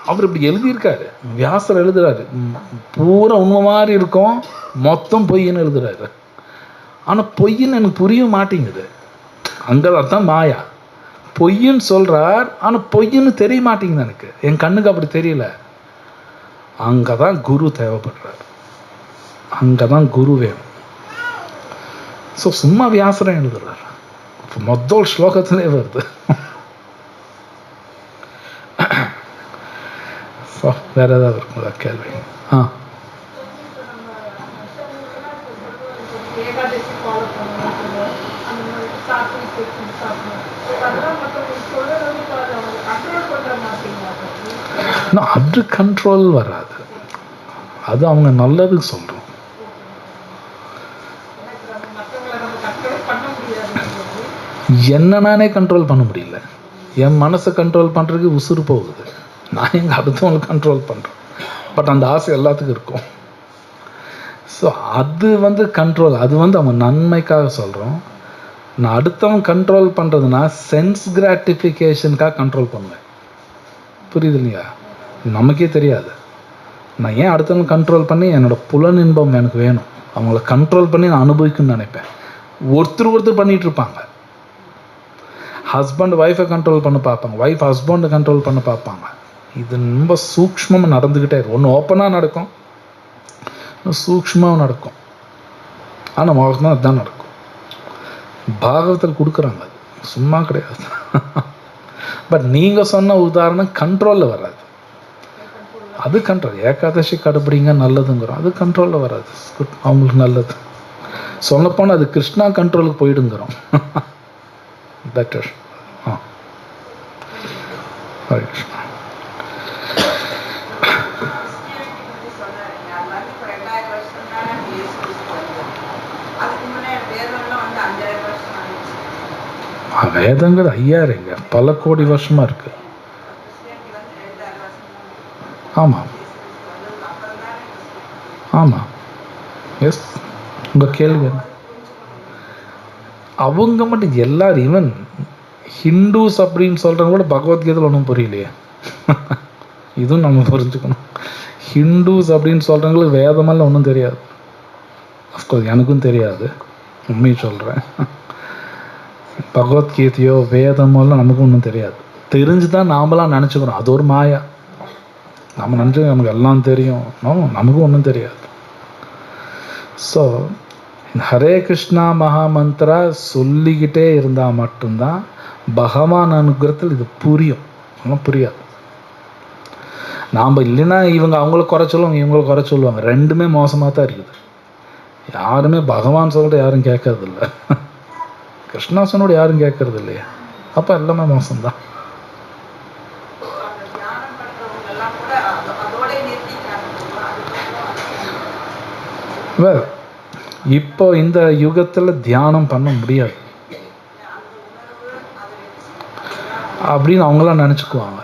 அவர் இப்படி எழுதியிருக்காரு. வியாசர் எழுதுறாரு, பூரா உண்மை மாதிரி இருக்கும், மொத்தம் பொய்ன்னு எழுதுறாரு. ஆனால் பொய்ன்னு எனக்கு புரிய மாட்டேங்குது. அங்கே தான் மாயா. பொய்ன்னு சொல்கிறார், ஆனால் பொய்ன்னு தெரிய மாட்டேங்குது எனக்கு. என் கண்ணுக்கு அப்படி தெரியல. அங்கே தான் குரு தேவைப்படுறார். அங்கே தான் குரு வேணும். ஸோ சும்மா வியாசரம் எழுதுறார். இப்போ முதல் ஸ்லோகத்திலே வருது. வேற ஏதாவது இருக்குங்களா கேள்வி? அது கண்ட்ரோல் வராது. அது அவங்க நல்லதுக்கு சொல்கிறோம். என்ன நானே கண்ட்ரோல் பண்ண முடியல. என் மனசை கண்ட்ரோல் பண்ணுறதுக்கு உசுறு போகுது. நான் எங்கள் அடுத்தவங்களை கண்ட்ரோல் பண்ணுறேன். பட் அந்த ஆசை எல்லாத்துக்கும் இருக்கும். ஸோ அது கண்ட்ரோல். அது அவன் நன்மைக்காக சொல்கிறோம். நான் அடுத்தவன் கண்ட்ரோல் பண்ணுறதுனா சென்ஸ் கிராட்டிஃபிகேஷனுக்காக கண்ட்ரோல் பண்ணுவேன். புரியுது இல்லையா? நமக்கே தெரியாது. நான் ஏன் அடுத்தவன் கண்ட்ரோல் பண்ணி என்னோடய புலனின்பம் எனக்கு வேணும், அவங்கள கண்ட்ரோல் பண்ணி நான் அனுபவிக்கணும்னு நினைப்பேன். ஒருத்தர் பண்ணிகிட்டு இருப்பாங்க. ஹஸ்பண்ட் ஒய்ஃபை கண்ட்ரோல் பண்ண பார்ப்பாங்க, ஒய்ஃப் ஹஸ்பண்டை கண்ட்ரோல் பண்ண பார்ப்பாங்க. இது ரொம்ப சூக்ஷ்மமாக நடந்துக்கிட்டே இருக்கும். ஒன்று ஓப்பனாக நடக்கும், இன்னும் சூக்ஷ்மமாக நடக்கும். ஆனால் மோகமாக அதுதான் நடக்கும். பாகவத்தில் கொடுக்குறாங்க. அது சும்மா கிடையாது. பட் நீங்கள் சொன்ன உதாரணம் கண்ட்ரோலில் வராது. அது கண்ட்ரோல். ஏகாதசி கடைபிடிங்க நல்லதுங்கிறோம், அது கண்ட்ரோலில் வராது. குட், அவங்களுக்கு நல்லது. சொல்லப்போனால் அது கிருஷ்ணா கண்ட்ரோலுக்கு போயிடுங்கிறோம். பெட்டர். ஹரே கிருஷ்ணா. வேதங்கள் 5000 பல கோடி வருஷமா இருக்கு. ஆமாம் ஆமாம், எஸ். உங்கள் கேள்வி அவங்க மட்டும் எல்லாரும், ஈவன் ஹிந்துஸ் அப்படின்னு சொல்கிறவங்க கூட பகவத்கீதையில் ஒன்றும் புரியலையே. இதுவும் நம்ம புரிஞ்சுக்கணும். ஹிந்துஸ் அப்படின்னு சொல்கிறவங்களுக்கு வேதமெல்லாம் ஒன்றும் தெரியாது. அஃப்கோர்ஸ் எனக்கும் தெரியாது, உண்மையை சொல்கிறேன். பகவத்கீதையோ வேதமோலாம் நமக்கு ஒன்றும் தெரியாது. தெரிஞ்சு தான் நாமளாம் நினச்சிக்கிறோம் அது ஒரு மாயா. நம்ம நினச்சி நமக்கு எல்லாம் தெரியும். நமக்கும் ஒன்றும் தெரியாது. ஸோ ஹரே கிருஷ்ணா மகாமந்திரா சொல்லிக்கிட்டே இருந்தால் மட்டும்தான் பகவான் அனுகிரகத்தில் இது புரியும். ஒன்றும் புரியாது. நாம் இல்லைன்னா இவங்க அவங்கள குறை சொல்லுவாங்க, இவங்களை குறை சொல்லுவாங்க. ரெண்டுமே மோசமாக தான் இருக்குது. யாருமே பகவான் சொல்லிட்டு யாரும் கேட்கறதில்ல, கிருஷ்ணாசனோடு யாரும் கேட்கறது இல்லையா? அப்போ எல்லாமே மோசம்தான். வேறு இப்போ இந்த யுகத்தில் தியானம் பண்ண முடியாது அப்படின்னு அவங்களாம் நினச்சிக்குவாங்க.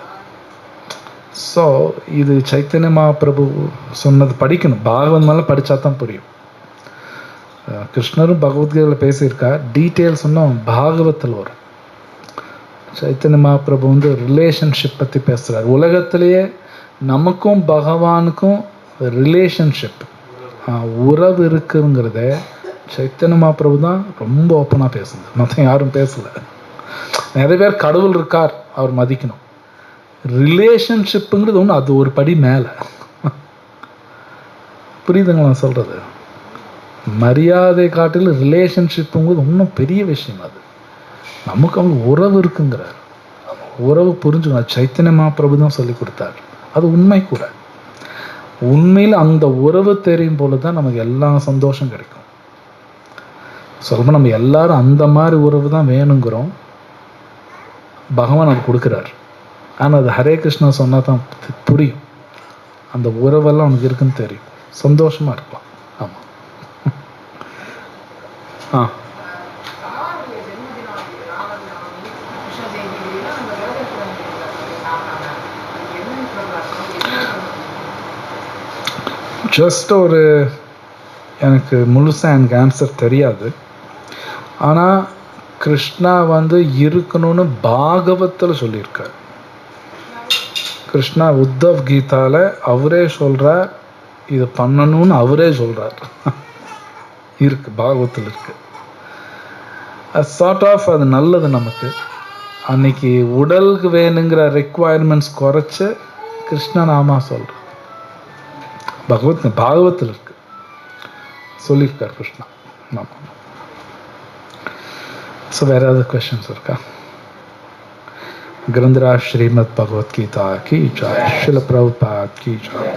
ஸோ இது சைத்தன்ய மகாபிரபு சொன்னது படிக்கணும். பாகவத் மேலே படித்தா தான் புரியும். கிருஷ்ணரும் பகவத்கீதையில் பேசியிருக்கா, டீட்டெயில்ஸ் இன்னும் பாகவத்தில் வரும். சைத்தன்ய மகாபிரபு வந்து ரிலேஷன்ஷிப் பற்றி பேசுகிறார். உலகத்திலேயே நமக்கும் பகவானுக்கும் ரிலேஷன்ஷிப், உறவு இருக்குங்கிறத சைத்தன்ய மகாபிரபு தான் ரொம்ப ஓப்பனாக பேசுது. மற்ற யாரும் பேசலை. நிறைய பேர் கடவுள் இருக்கார், அவர் மதிக்கணும். ரிலேஷன்ஷிப்புங்கிறது ஒன்று, அது ஒரு படி மேலே. புரியுதுங்களா நான் சொல்கிறது? மரியாதை காட்டில் ரிலேஷன்ஷிப்புங்கிறது இன்னும் பெரிய விஷயம். அது நமக்கு அவங்க உறவு இருக்குங்கிறார். உறவு புரிஞ்சுக்கணும். சைத்தன்ய மகாபிரபு தான் சொல்லி கொடுத்தார். அது உண்மை கூட. உண்மையில் அந்த உறவு தெரியும் போல தான் நமக்கு எல்லா சந்தோஷம் கிடைக்கும். சொல்லப்போ நம்ம எல்லாரும் அந்த மாதிரி உறவு தான் வேணுங்கிறோம். பகவான் அது கொடுக்குறார். ஆனால் அது ஹரே கிருஷ்ணா சொன்னால் தான் புரியும். அந்த உறவெல்லாம் அவனுக்கு இருக்குன்னு தெரியும். சந்தோஷமாக இருக்கலாம். ஆமாம். ஜஸ்ட் ஒரு எனக்கு முழுசாக எனக்கு ஆன்சர் தெரியாது. ஆனால் கிருஷ்ணா வந்து இருக்கணும்னு பாகவத்தில் சொல்லியிருக்கார். கிருஷ்ணா உத்தவ் கீதாவில் அவரே சொல்கிறார், இது பண்ணணும்னு அவரே சொல்கிறார். இருக்கு, பாகவத்தில் இருக்கு. அது சார்ட் ஆஃப் அது நல்லது நமக்கு. அன்னைக்கு உடலுக்கு வேணுங்கிற ரெக்குவயர்மெண்ட்ஸ் குறைச்சி கிருஷ்ண நாமா சொல்கிறார். பாகவத்தில் இருக்கு, சொல்லியிருக்கார் கிருஷ்ணா. ஆமாம். ஸோ வேறு ஏதாவது கொஸ்டின்ஸ் இருக்கா? ग्रंथराज श्रीमद् भगवत गीता की जय, श्रील प्रभुपाद की जय.